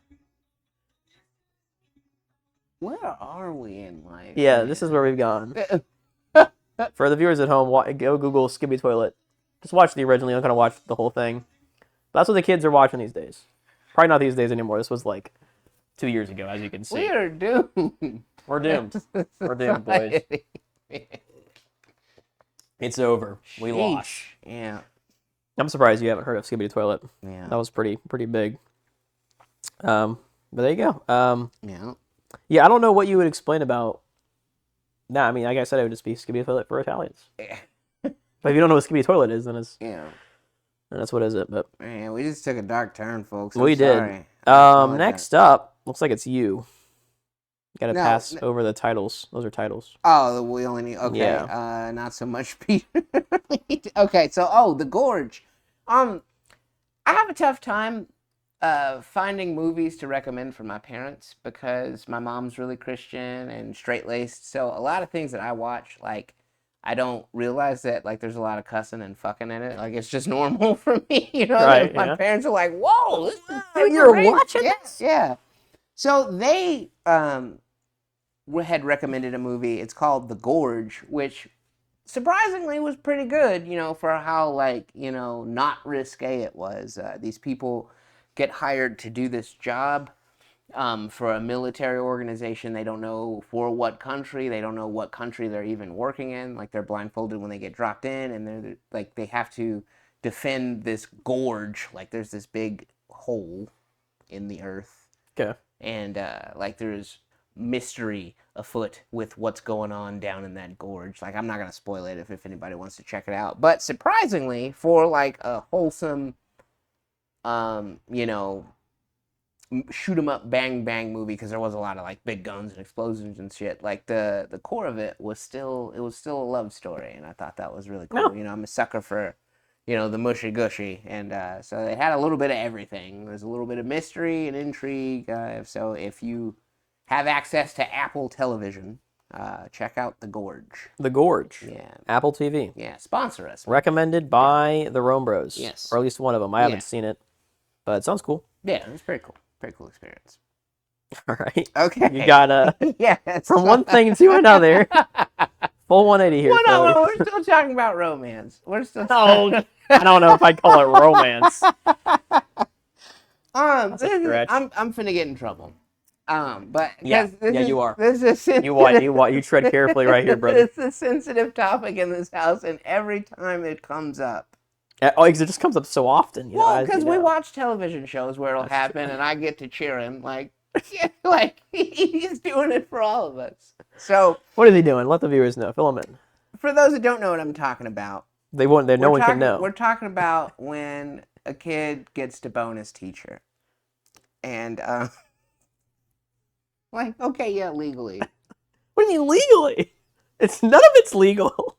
Where are we in life? Yeah, this is where we've gone. For the viewers at home, go Google Skibbity Toilet. Just watch the original. You're not going to watch the whole thing. But that's what the kids are watching these days. Probably not these days anymore. This was like 2 years ago, as you can see. We are doomed. We're doomed. We're doomed, boys. It's over. We lost. Yeah. I'm surprised you haven't heard of Skibbity Toilet. Yeah. That was pretty big. But there you go. Yeah. Yeah, I don't know what you would explain about. Nah, I mean, like I said, it would just be Skibbity Toilet for Italians. Yeah. But if you don't know what Skibbity Toilet is, then it's Yeah. then that's what is it. But Man, we just took a dark turn, folks. we did. Sorry. Next up, looks like it's you. Got to No, pass over the titles. Those are titles. Oh, we only need. Okay. Yeah. Not so much Peter. Okay. So, the Gorge. I have a tough time finding movies to recommend for my parents because my mom's really Christian and straight-laced. So a lot of things that I watch, like, I don't realize that, like, there's a lot of cussing and fucking in it. Like, it's just normal for me, Right, My parents are like, whoa, this is you're great." watching this? Yeah. So they had recommended a movie. It's called The Gorge, which surprisingly was pretty good, for how, like, not risque it was. These people get hired to do this job for a military organization. They don't know for what country. They don't know what country they're even working in. Like, they're blindfolded when they get dropped in, and they're like, they have to defend this gorge. Like, there's this big hole in the earth. Okay. And like, there's mystery afoot with what's going on down in that gorge. Like, I'm not gonna spoil it if anybody wants to check it out. But surprisingly, for like a wholesome shoot 'em up bang bang movie, because there was a lot of like big guns and explosions and shit, like the core of it was still a love story, and I thought that was really cool. No. I'm a sucker for the mushy gushy, and so it had a little bit of everything. There's a little bit of mystery and intrigue. So if you have access to Apple Television, check out The Gorge. The Gorge. Yeah. Apple TV. Yeah, sponsor us. Recommended by the RomeBros. Yes. Or at least one of them. I haven't seen it, but it sounds cool. Yeah, it's pretty cool. Pretty cool experience. All right. Okay. You got yes. from one thing to another. Full 180 here. Well, no, we're still talking about romance. We're still. No, I don't know if I'd call it romance. I'm finna get in trouble. But yeah, you are. This is You tread carefully right here, brother. It's a sensitive topic in this house, and every time it comes up. Oh, because it just comes up so often. Well, because we watch television shows where it'll happen, and I get to cheer him like he's doing it for all of us. So what is he doing? Let the viewers know. Fill them in. For those that don't know what I'm talking about, they won't. No one can know. We're talking about when a kid gets to bone his teacher, and okay, yeah, legally. What do you mean legally? None of it's legal.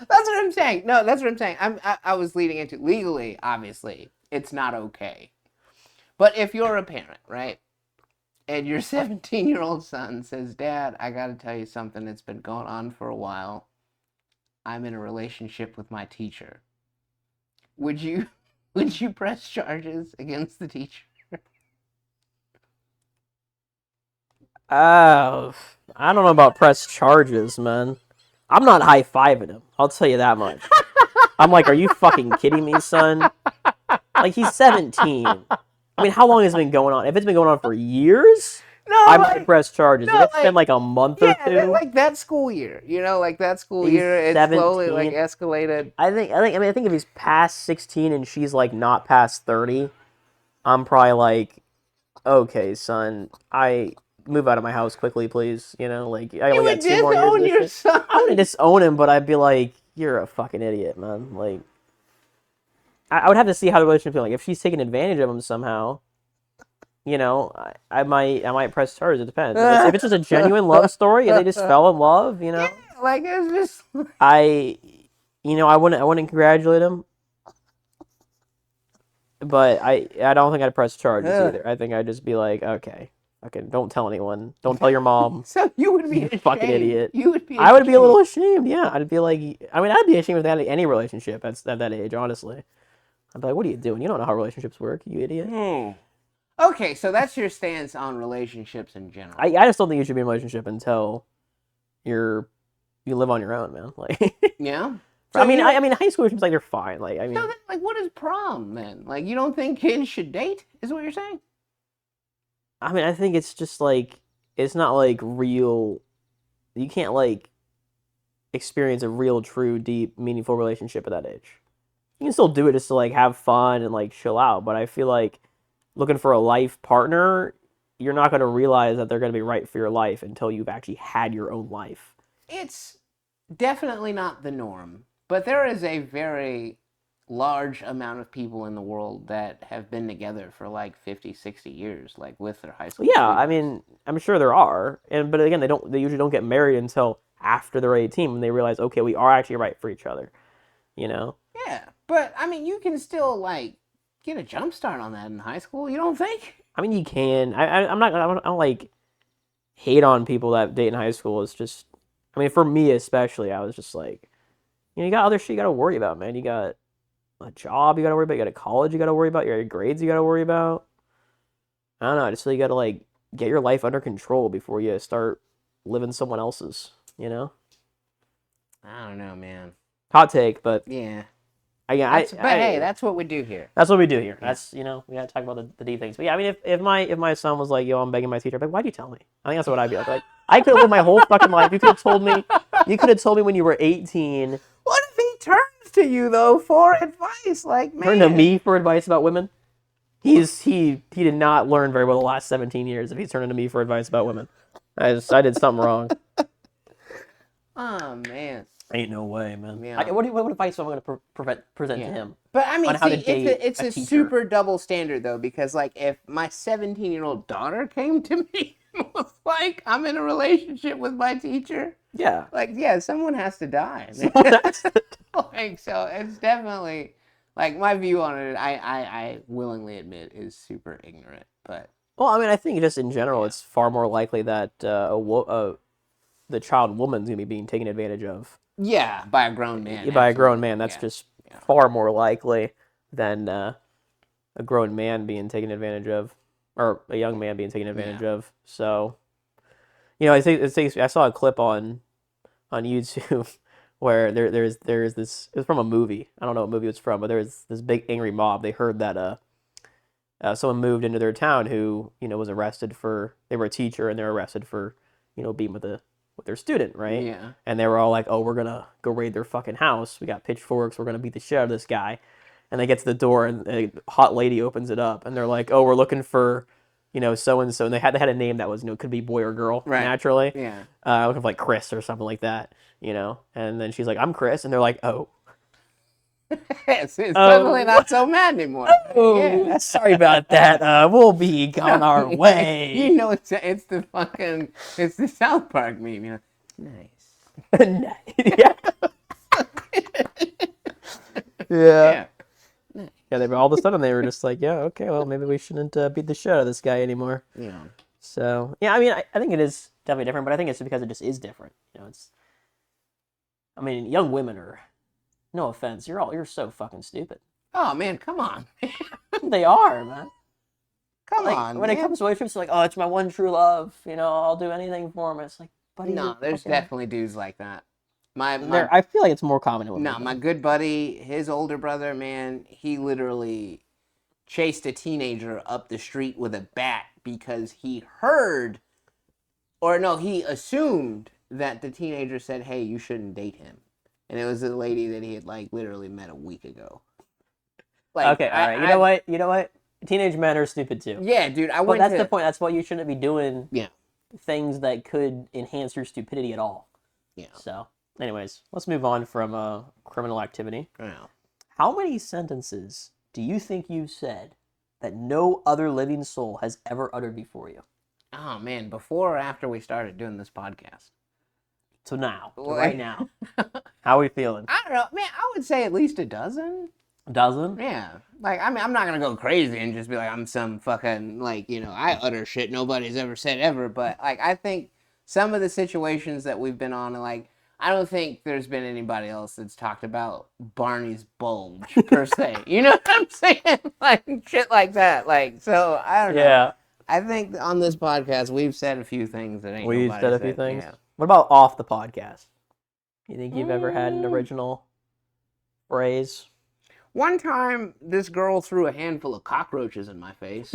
That's what I'm saying. No, that's what I'm saying. I was leading into legally. Obviously, it's not okay. But if you're a parent, right? And your 17-year-old son says, "Dad, I got to tell you something that's been going on for a while. I'm in a relationship with my teacher." Would you press charges against the teacher? I don't know about press charges, man. I'm not high-fiving him. I'll tell you that much. I'm like, are you fucking kidding me, son? Like, he's 17. I mean, how long has it been going on? If it's been going on for years, I might press charges. If it's been like a month or two, like that school year, that school year, it's 17. Slowly like escalated. I think if he's past 16 and she's like not past 30, I'm probably like, okay, son, I move out of my house quickly, please. I only got 2 more years. Your son. I wouldn't disown him, but I'd be like, you're a fucking idiot, man. Like, I would have to see how the relationship feels. Like, if she's taking advantage of him somehow, I might press charges. It depends. If it's just a genuine love story and they just fell in love, Yeah, like it's just. I wouldn't congratulate him, but I don't think I'd press charges either. I think I'd just be like, okay, don't tell anyone. Don't tell your mom. So you would be ashamed. Fucking idiot. You would be. I would be a little ashamed. Yeah, I'd be like, I'd be ashamed of any relationship at that age. Honestly, I'd be like, what are you doing? You don't know how relationships work, you idiot. Okay, so that's your stance on relationships in general. I just don't think you should be in a relationship until you live on your own, man. Like, yeah. So I mean, high school relationships, like, they're fine. Like, I mean, so then, what is prom then? Like, you don't think kids should date? Is what you're saying? I mean, I think it's just like, it's not like real. You can't like experience a real, true, deep, meaningful relationship at that age. You can still do it just to like have fun and like chill out, but I feel like looking for a life partner, you're not going to realize that they're going to be right for your life until you've actually had your own life. It's definitely not the norm, but there is a very large amount of people in the world that have been together for like 50, 60 years, like with their high school. Yeah, students. I mean, I'm sure there are, but again, they usually don't get married until after they're 18 when they realize, okay, we are actually right for each other, Yeah, but I mean, you can still like get a jump start on that in high school. You don't think? I mean, you can. I don't like hate on people that date in high school. It's just, I mean, for me especially, I was just like, you got other shit you got to worry about, man. You got a job you got to worry about. You got a college you got to worry about. Your grades you got to worry about. I don't know. I just feel you got to like get your life under control before you start living someone else's. I don't know, man. Hot take, but yeah. Hey, that's what we do here. That's what we do here. Yeah. That's we gotta talk about the deep things. But yeah, I mean, if my son was like, "Yo, I'm begging my teacher," I'd be like, "Why'd you tell me?" I think that's what I'd be like. I could have lived my whole fucking life. You could have told me. You could have told me when you were 18. What if he turns to you though for advice? Like, man, Turn to me for advice about women. He did not learn very well the last 17 years if he's turning to me for advice about women. I did something wrong. Oh man. Ain't no way, man. Yeah. What advice am I going to present to him? But I mean, it's a teacher? super double standard though, because like if my 17-year-old daughter came to me and was like, "I'm in a relationship with my teacher," yeah, like someone has to die. Like, so it's definitely Like, my view on it, I willingly admit, is super ignorant. But Well, I mean, I think just in general, it's far more likely that the child woman's gonna be being taken advantage of yeah, by a grown man. by a grown absolutely. man. That's Yeah. just far more likely than a grown man being taken advantage of, or a young man being taken advantage of. So, I think I saw a clip on YouTube where there's this. It was from a movie. I don't know what movie it's from, but there was this big angry mob. They heard that someone moved into their town who was arrested for, they were a teacher and they were arrested for being with their student, right? Yeah. And they were all like, oh, we're gonna go raid their fucking house, we got pitchforks, we're gonna beat the shit out of this guy. And they get to the door and a hot lady opens it up and they're like, oh, we're looking for so and so, and they had a name that was could be boy or girl, Right. naturally. Yeah. Looking for like Chris or something like that, and then she's like, I'm Chris, and they're like, oh. It's suddenly not so mad anymore. Oh, Yeah. sorry about that. We'll be on our way. It's the South Park meme. Nice. Yeah. Yeah. Yeah. They were all of a sudden they were just like, yeah, okay, well maybe we shouldn't beat the shit out of this guy anymore. Yeah. So yeah, I mean, I think it is definitely different, but I think it's because it just is different. I mean, young women are. No offense, you're so fucking stupid. Oh man, come on. They are, man. Come on. When it comes to relationships, like, oh, it's my one true love. I'll do anything for him. It's like, buddy. No, there's definitely dudes like that. I feel like it's more common in women. No, my good buddy, his older brother, man, he literally chased a teenager up the street with a bat because he assumed that the teenager said, hey, you shouldn't date him. And it was a lady that he had, like, literally met a week ago. Like, okay, all right. You know what? Teenage men are stupid, too. Yeah, dude, But that's the point. That's why you shouldn't be doing Yeah. things that could enhance your stupidity at all. Yeah. So, anyways, let's move on from criminal activity. Yeah. How many sentences do you think you've said that no other living soul has ever uttered before you? Oh, man, before or after we started doing this podcast? So now, right now. How are we feeling? I don't know, man, I would say at least a dozen. A dozen? Yeah. Like, I mean, I'm not going to go crazy and just be like, I'm some fucking, like, I utter shit nobody's ever said ever. But, like, I think some of the situations that we've been on, like, I don't think there's been anybody else that's talked about Barney's bulge, per se. You know what I'm saying? Like, shit like that. Like, so, I don't know. Yeah. I think on this podcast, we've said a few things that ain't We've nobody said a few things. Yeah. What about off the podcast? You think you've ever had an original phrase? One time, this girl threw a handful of cockroaches in my face.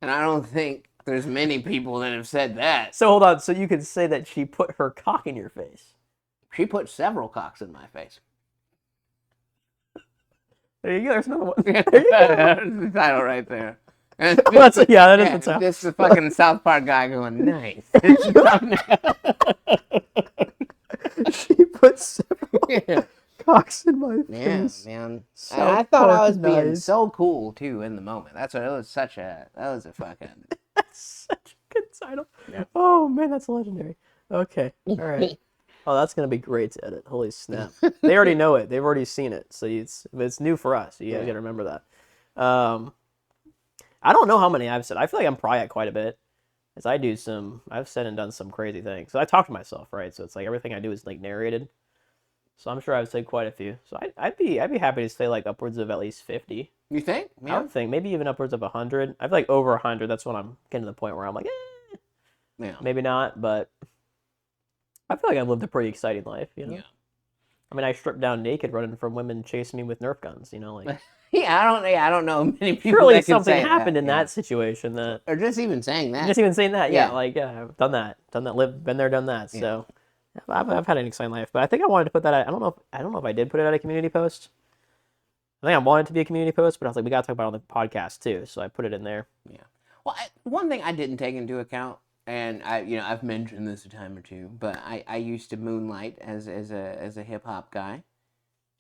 And I don't think there's many people that have said that. So hold on. So you could say that she put her cock in your face. She put several cocks in my face. There you go. There's another one. That's the title right there. And That is the title. This is the fucking South Park guy going, nice. She put several cocks in my face. Yeah, man. So And I thought I was being nice. so cool too in the moment. That's what it was. That was a fucking. That's such a good title. Yeah. Oh man, that's legendary. Okay, all right. Oh, that's gonna be great to edit. Holy snap! They already know it. They've already seen it. So it's new for us. You guys gotta remember that. I don't know how many I've said. I feel like I'm probably at quite a bit. As I've said and done some crazy things. So I talk to myself, right? So it's like everything I do is like narrated. So I'm sure I've said quite a few. So I'd be happy to say like upwards of at least 50. You think? I would think maybe even upwards of 100. I feel like over 100. That's when I'm getting to the point where I'm like, Yeah. maybe not, but I feel like I've lived a pretty exciting life. Yeah. I mean, I stripped down naked running from women chasing me with Nerf guns. Like. I don't know many people. Surely that can something say happened in yeah. that situation that. Or just even saying that. Just even saying that, yeah. Yeah. I've done that, been there, done that. So, I've had an exciting life, but I think I wanted to put that. I don't know if I did put it at a community post. I think I wanted it to be a community post, but I was like, we gotta talk about it on the podcast too, so I put it in there. Yeah. Well, one thing I didn't take into account, and I've mentioned this a time or two, but I used to moonlight as a hip hop guy.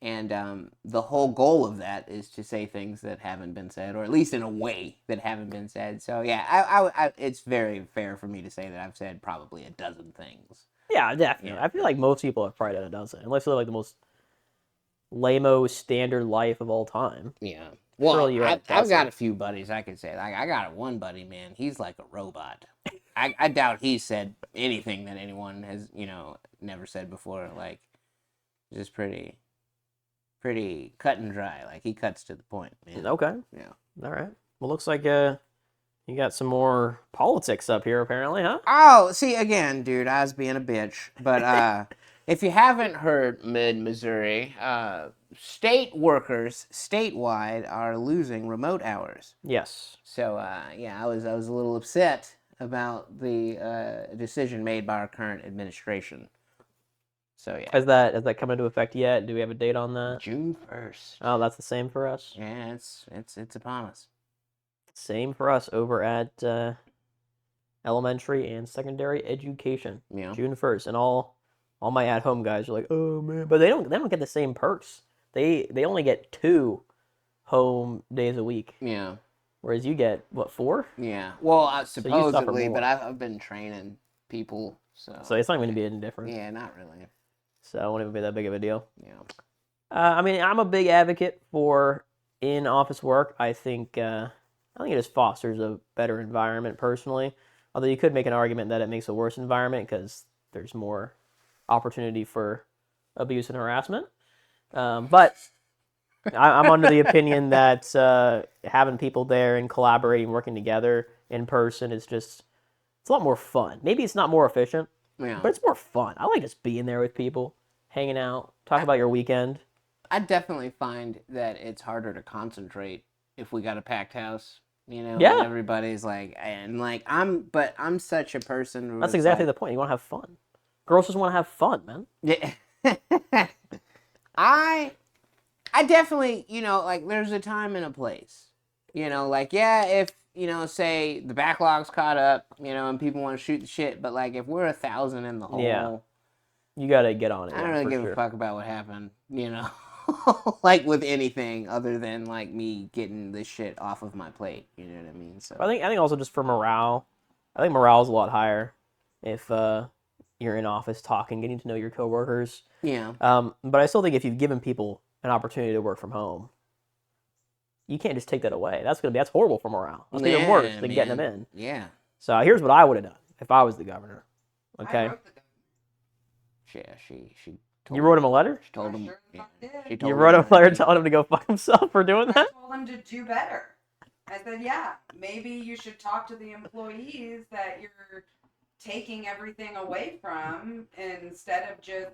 And the whole goal of that is to say things that haven't been said, or at least in a way that haven't been said. So yeah, I it's very fair for me to say that I've said probably a dozen things. Yeah, definitely. Yeah. I feel like most people have probably done a dozen, unless they're like the most lame-o standard life of all time. Yeah. Well, Surely you're at I've got Tesla. a few buddies I could say. Like, I got one buddy, man. He's like a robot. I doubt he said anything that anyone has, never said before. Like, just pretty cut and dry. Like, he cuts to the point, man. Okay. Yeah. All right. Well, looks like you got some more politics up here, apparently, huh? Oh, see, again, dude, I was being a bitch. But if you haven't heard, mid-Missouri, state workers statewide are losing remote hours. Yes. So, yeah, I was a little upset about the decision made by our current administration. So, yeah. Has that come into effect yet? Do we have a date on that? June 1st. Oh, that's the same for us. Yeah, it's upon us. Same for us over at elementary and secondary education. Yeah. June 1st, and all my at-home guys are like, "Oh man," but they don't get the same perks. They only get 2 home days a week. Yeah. Whereas you get what, 4? Yeah. Well, So you suffer supposedly, more. but I've been training people, so. So it's not going to be any different. Yeah, not really. So it won't even be that big of a deal. Yeah. I mean, I'm a big advocate for in-office work. I think it just fosters a better environment personally. Although you could make an argument that it makes a worse environment because there's more opportunity for abuse and harassment. But I'm under the opinion that having people there and collaborating, working together in person it's a lot more fun. Maybe it's not more efficient, Yeah. but it's more fun. I like just being there with people, hanging out, talking about your weekend. I definitely find that it's harder to concentrate if we got a packed house. Yeah. And everybody's like, I'm such a person. Who That's is exactly like, the point. You want to have fun. Girls just want to have fun, man. Yeah. I definitely, like there's a time and a place. Like, yeah, if, say the backlog's caught up, and people want to shoot the shit, but like if we're 1,000 in the hole, Yeah. You got to get on it. I don't really give a fuck about what happened, like with anything other than like me getting this shit off of my plate. You know what I mean? So I think also just for morale, I think morale is a lot higher if you're in office talking, getting to know your coworkers. yeah. But I still think if you've given people an opportunity to work from home, you can't just take that away. That's horrible for morale. It's even worse than getting them in. Yeah. So here's what I would have done if I was the governor. Okay. I wrote the Yeah, she You wrote him a letter? She told him. Sure Yeah, fuck did. she told You wrote him a him letter telling him to go fuck himself for doing I that? told him to do better. I said, yeah, maybe you should talk to the employees that you're taking everything away from instead of just.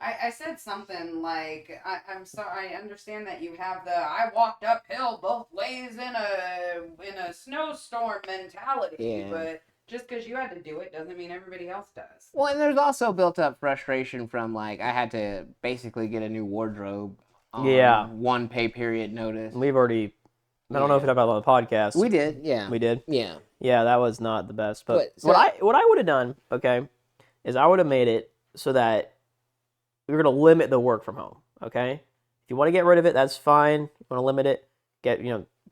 I said something like, I'm sorry, I understand that you have I walked uphill both ways in a snowstorm mentality, Yeah. but just because you had to do it doesn't mean everybody else does. Well, and there's also built up frustration from like I had to basically get a new wardrobe on Yeah. one pay period notice. We've already, I don't know if we talked about it on the podcast. We did, yeah. We did? Yeah. Yeah, that was not the best. But so- what I would have done, okay, is I would have made it so that we were going to limit the work from home, okay? If you want to get rid of it, that's fine. You want to limit it,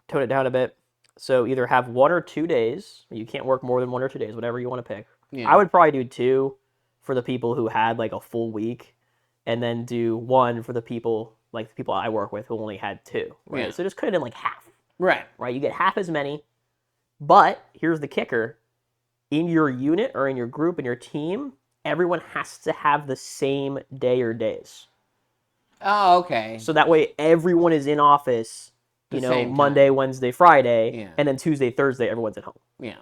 tone it down a bit. So either have 1 or 2 days. You can't work more than 1 or 2 days, whatever you want to pick. Yeah. I would probably do 2 for the people who had like a full week, and then do 1 for the people I work with who only had 2, right? Yeah. So just cut it in like half, Right. right? You get half as many, but here's the kicker. In your unit or in your group, in your team, everyone has to have the same day or days. Oh, okay. So that way everyone is in office, The same time. Monday, Wednesday, Friday, Yeah. and then Tuesday, Thursday, everyone's at home. Yeah.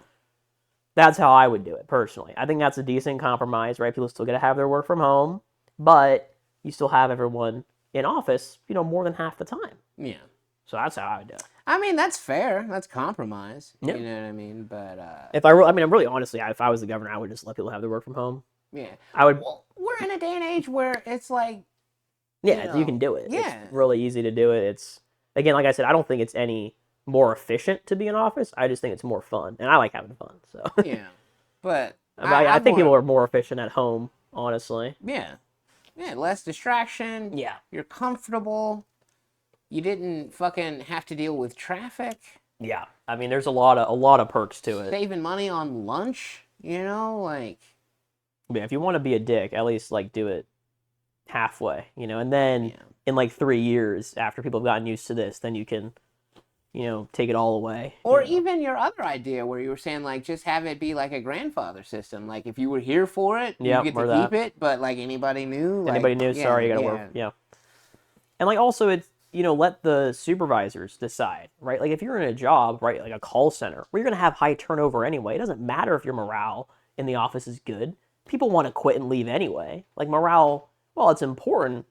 That's how I would do it, personally. I think that's a decent compromise, right? People still got to have their work from home, but you still have everyone in office, more than half the time. Yeah. So that's how I would do it. I mean, that's fair. That's compromise. Yeah. You know what I mean? But I'm really honestly, if I was the governor, I would just let people have their work from home. yeah. I would. Well, we're in a day and age where it's like Yeah, you can do it. Yeah. It's really easy to do it. It's, again, like I said, I don't think it's any more efficient to be in office. I just think it's more fun, and I like having fun. So yeah. But I think people are more efficient at home, honestly. Yeah. Yeah, less distraction. Yeah. You're comfortable. You didn't fucking have to deal with traffic. Yeah. I mean, there's a lot of perks to it. Saving money on lunch, like Yeah, if you want to be a dick, at least do it halfway, and then in like 3 years after people have gotten used to this, then you can, take it all away. Or even your other idea where you were saying, like, just have it be like a grandfather system. Like, if you were here for it, you get to keep it, but, like, anybody new? Sorry, you gotta work. Yeah. And, like, also, it's, let the supervisors decide, right? Like, if you're in a job, right, like a call center, where you're gonna have high turnover anyway, it doesn't matter if your morale in the office is good. People want to quit and leave anyway. Like, morale, well, it's important.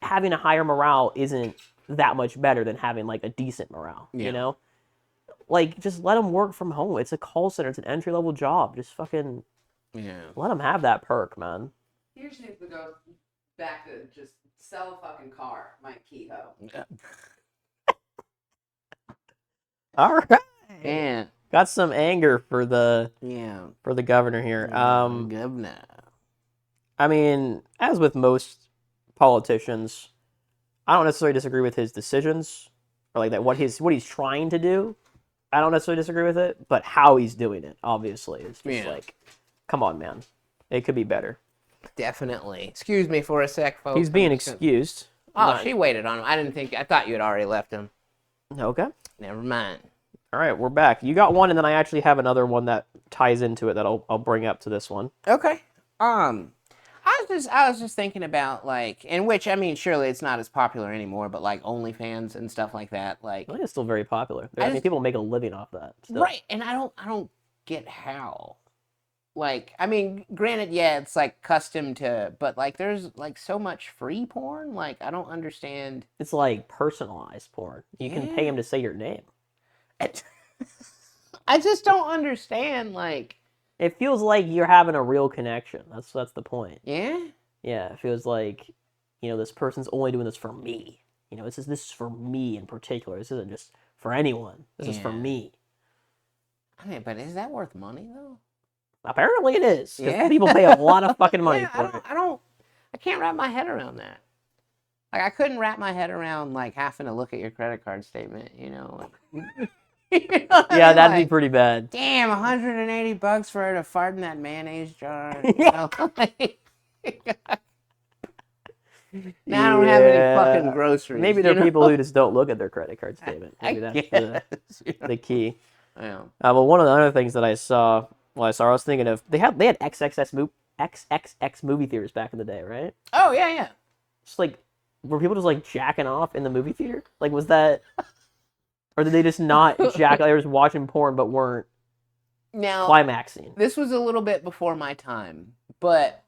Having a higher morale isn't that much better than having like a decent morale, like just let them work from home. It's a call center, it's an entry-level job. Just fucking let them have that perk, man. He just needs to go back to just sell a fucking car, Mike Kehoe. All right, yeah, got some anger for the governor here. Governor. I mean, as with most politicians, I don't necessarily disagree with his decisions or like that what he's trying to do. I don't necessarily disagree with it, but how he's doing it, obviously, is just like, come on, man. It could be better. Definitely. Excuse me for a sec, folks. He's being excused. Oh, she waited on him. I thought you had already left him. Okay. Never mind. All right, we're back. You got one, and then I actually have another one that ties into it that I'll bring up to this one. Okay. I was just thinking about, like, in which, I mean, surely it's not as popular anymore, but like OnlyFans and stuff like that, like, I think it's still very popular. I mean, people make a living off that. Still. Right, and I don't get how. Like, I mean, granted, yeah, it's like custom to, but like, there's like so much free porn. Like, I don't understand. It's like personalized porn. You can pay him to say your name. I just don't understand, like. It feels like you're having a real connection. That's the point. Yeah? Yeah, it feels like, this person's only doing this for me. This is for me in particular. This isn't just for anyone. This is for me. I mean, but is that worth money, though? Apparently it is. Yeah. People pay a lot of fucking money for it. I can't wrap my head around that. Like, I couldn't wrap my head around, like, having to look at your credit card statement, Like, yeah, that'd be pretty bad. Damn, $180 for her to fart in that mayonnaise jar. Yeah. Now I don't have any fucking groceries. Maybe there are people who just don't look at their credit card statement. Maybe that's the key. Yeah. Well, one of the other things that I saw, I was thinking of, they had XXX movie theaters back in the day, right? Oh, yeah. Just like, were people just like jacking off in the movie theater? Like, was that... Or did they just not jack? They were just watching porn, but weren't climaxing. This was a little bit before my time, but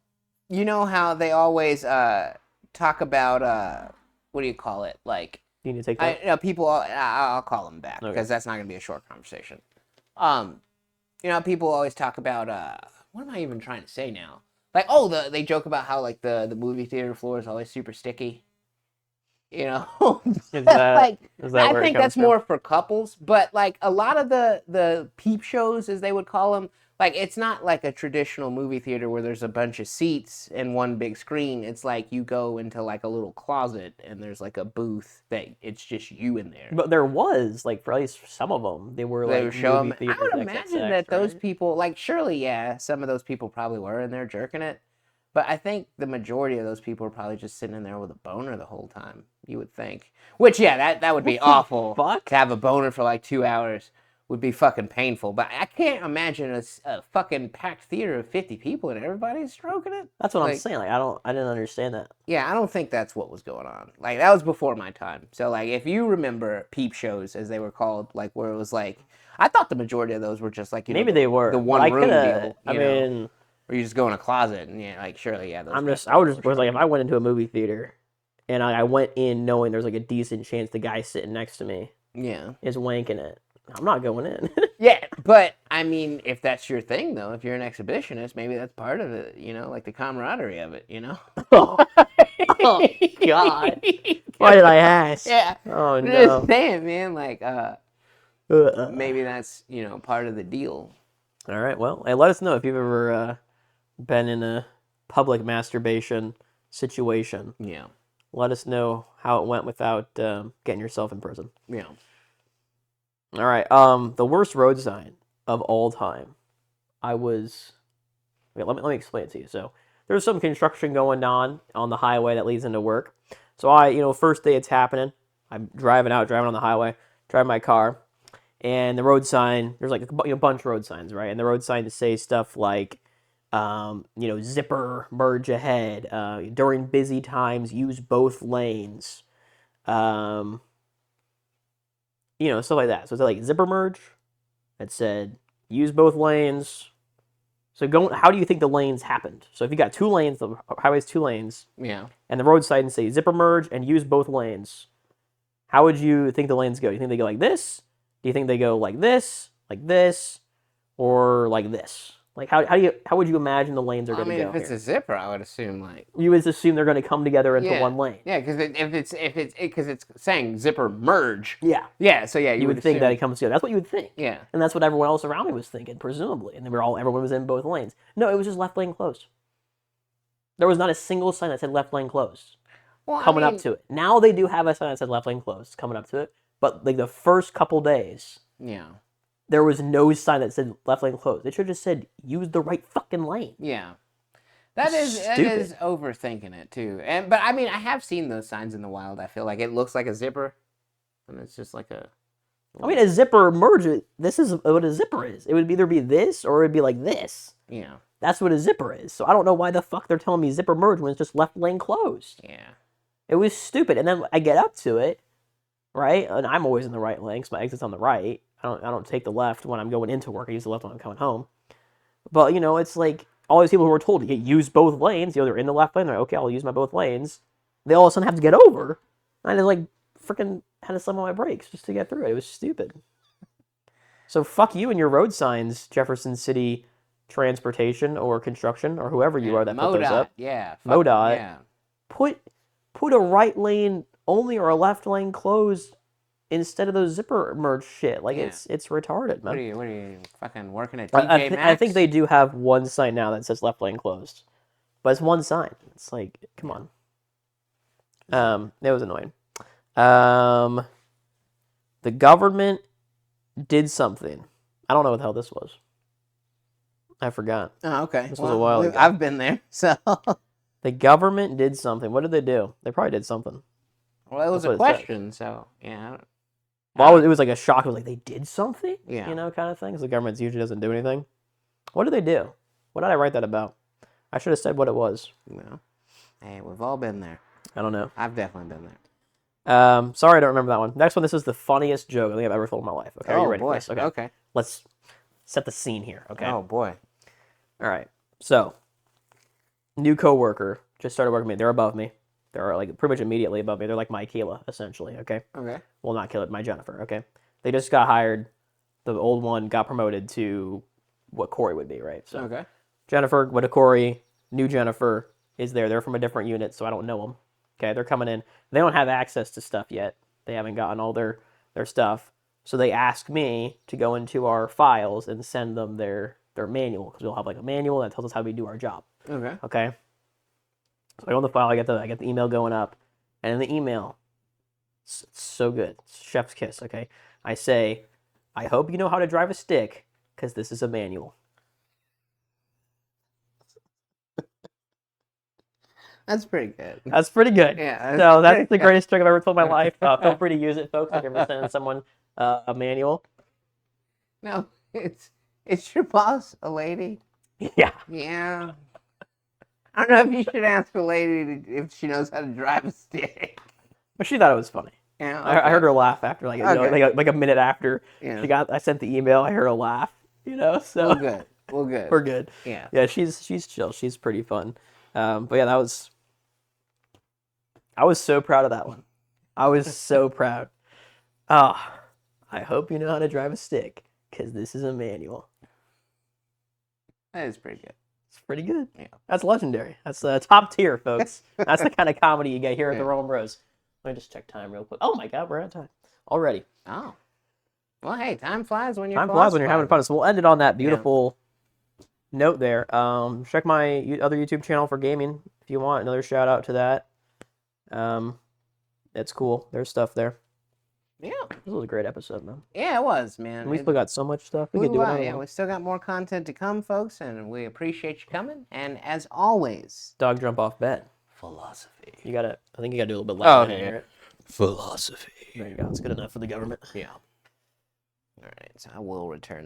you know how they always talk about what do you call it? Like, you need to take that. People. I'll call them back because that's not going to be a short conversation. People always talk about what am I even trying to say now? Like, they joke about how like the movie theater floor is always super sticky. I think that's more for couples, but like a lot of the peep shows, as they would call them, like it's not like a traditional movie theater where there's a bunch of seats and one big screen. It's like you go into like a little closet and there's like a booth that it's just you in there. But there was like for at least some of them, they were showing. I would imagine that those people, like, surely, yeah, some of those people probably were in there jerking it. But I think the majority of those people are probably just sitting in there with a boner the whole time, you would think. Which, yeah, that would be awful. Fuck? To have a boner for like 2 hours would be fucking painful. But I can't imagine a fucking packed theater of 50 people and everybody's stroking it. That's what I'm saying. Like, I didn't understand that. Yeah, I don't think that's what was going on. Like, that was before my time. So, like, if you remember peep shows, as they were called, like, where it was like, I thought the majority of those were just like, maybe they were the one room deal. I mean... Or you just go in a closet and surely, yeah. I was like, if I went into a movie theater and I went in knowing there's like a decent chance the guy sitting next to me is wanking it, I'm not going in. Yeah, but I mean, if that's your thing though, if you're an exhibitionist, maybe that's part of it, like the camaraderie of it, Oh, God. Why did I ask? Yeah. Oh, no. Just saying, man, like, maybe that's, part of the deal. All right, well, hey, let us know if you've ever been in a public masturbation situation. Yeah. Let us know how it went without getting yourself in prison. Yeah. All right. The worst road sign of all time. Let me explain it to you. So there's some construction going on the highway that leads into work. So first day it's happening. I'm driving on the highway, driving my car, and the road sign, there's like a bunch of road signs, right? And the road signs say stuff like, zipper merge ahead. During busy times, use both lanes. Stuff like that. So it's like zipper merge. It said use both lanes. So how do you think the lanes happened? So if you got 2 lanes, the highway's 2 lanes. Yeah. And the road signs say zipper merge and use both lanes. How would you think the lanes go? Do you think they go like this? Do you think they go like this, or like this? Like how would you imagine the lanes are going to go? I mean, if it's a zipper, I would assume like you would assume they're going to come together into one lane. Yeah, because because it's saying zipper merge. Yeah. Yeah. So yeah, you would think that it comes together. That's what you would think. Yeah. And that's what everyone else around me was thinking, presumably. And everyone was in both lanes. No, it was just left lane closed. There was not a single sign that said left lane closed coming up to it. Now they do have a sign that said left lane closed coming up to it, but like the first couple days. Yeah. There was no sign that said left lane closed. They should have just said use the right fucking lane. Yeah. That is overthinking it too. But I mean, I have seen those signs in the wild. I feel like it looks like a zipper, and it's just like a. I mean, a zipper merge. This is what a zipper is. It would either be this or it'd be like this. Yeah. That's what a zipper is. So I don't know why the fuck they're telling me zipper merge when it's just left lane closed. Yeah. It was stupid. And then I get up to it, right? And I'm always in the right lane because my exit's on the right. I don't take the left when I'm going into work. I use the left when I'm coming home. But, it's like all these people who were told to use both lanes, they're in the left lane. They're like, okay, I'll use my both lanes. They all of a sudden have to get over. And I just like freaking had to slam on my brakes just to get through it. It was stupid. So fuck you and your road signs, Jefferson City Transportation or Construction or whoever you are that put those up. Yeah. MoDOT. Yeah. Put a right lane only or a left lane closed instead of those zipper merge shit. Like it's retarded, man. What are you fucking working at TJ Maxx? I think they do have one sign now that says left lane closed, but it's one sign. It's like, come on. It was annoying. The government did something. I don't know what the hell this was. I forgot. Oh, okay. This was a while ago. I've been there, so. The government did something. What did they do? They probably did something. Well, it was a question, so yeah. Well, it was like a shock. It was like they did something, yeah, kind of thing. Because the government usually doesn't do anything. What did they do? What did I write that about? I should have said what it was. No. Hey, we've all been there. I don't know. I've definitely been there. Sorry, I don't remember that one. Next one. This is the funniest joke I think I've ever told in my life. Okay, are you ready for this? Okay. Let's set the scene here. Okay. Oh boy. All right. So, new coworker just started working with me. They're above me. They're like pretty much immediately above me. They're like my Kayla, essentially. Okay. Okay. Well, not Kayla, my Jennifer. Okay. They just got hired. The old one got promoted to what Corey would be, right? So okay. Jennifer, what a Corey, new Jennifer is there. They're from a different unit, so I don't know them. Okay, they're coming in. They don't have access to stuff yet. They haven't gotten all their stuff. So they asked me to go into our files and send them their manual, because we'll have like a manual that tells us how we do our job. Okay. Okay. So I go in the file, I get the email going up, and in the email, it's so good. It's chef's kiss, okay? I say, I hope you know how to drive a stick, because this is a manual. That's pretty good. That's pretty good. Yeah. So that's the greatest trick I've ever told in my life. Feel free to use it, folks, if you're ever sending someone a manual. No, it's your boss, a lady. Yeah. Yeah. I don't know if you should ask a lady if she knows how to drive a stick. But she thought it was funny. Yeah. Okay. I heard her laugh after, like a minute after I sent the email. I heard her laugh. So well, good. Well, good. We're good. Yeah. Yeah. She's chill. She's pretty fun. But yeah, I was so proud of that one. I was so proud. I hope you know how to drive a stick, because this is a manual. That is pretty good. It's pretty good. Yeah. That's legendary. That's top tier, folks. That's the kind of comedy you get here at the RomeBros. Let me just check time real quick. Oh my God, we're out of time already. Oh. Well, hey, time flies when you're having fun. So we'll end it on that beautiful note there. Check my other YouTube channel for gaming if you want another shout out to that. It's cool. There's stuff there. Yeah. This was a great episode, man. Yeah, it was, man. And we still got so much stuff. We could do it. Yeah, we still got more content to come, folks, and we appreciate you coming. And as always, dog jump off bed. Philosophy. You gotta. I think you gotta do a little bit less. Oh, than okay. that. Philosophy. There you go. It's good enough for the government. Yeah. All right. So I will return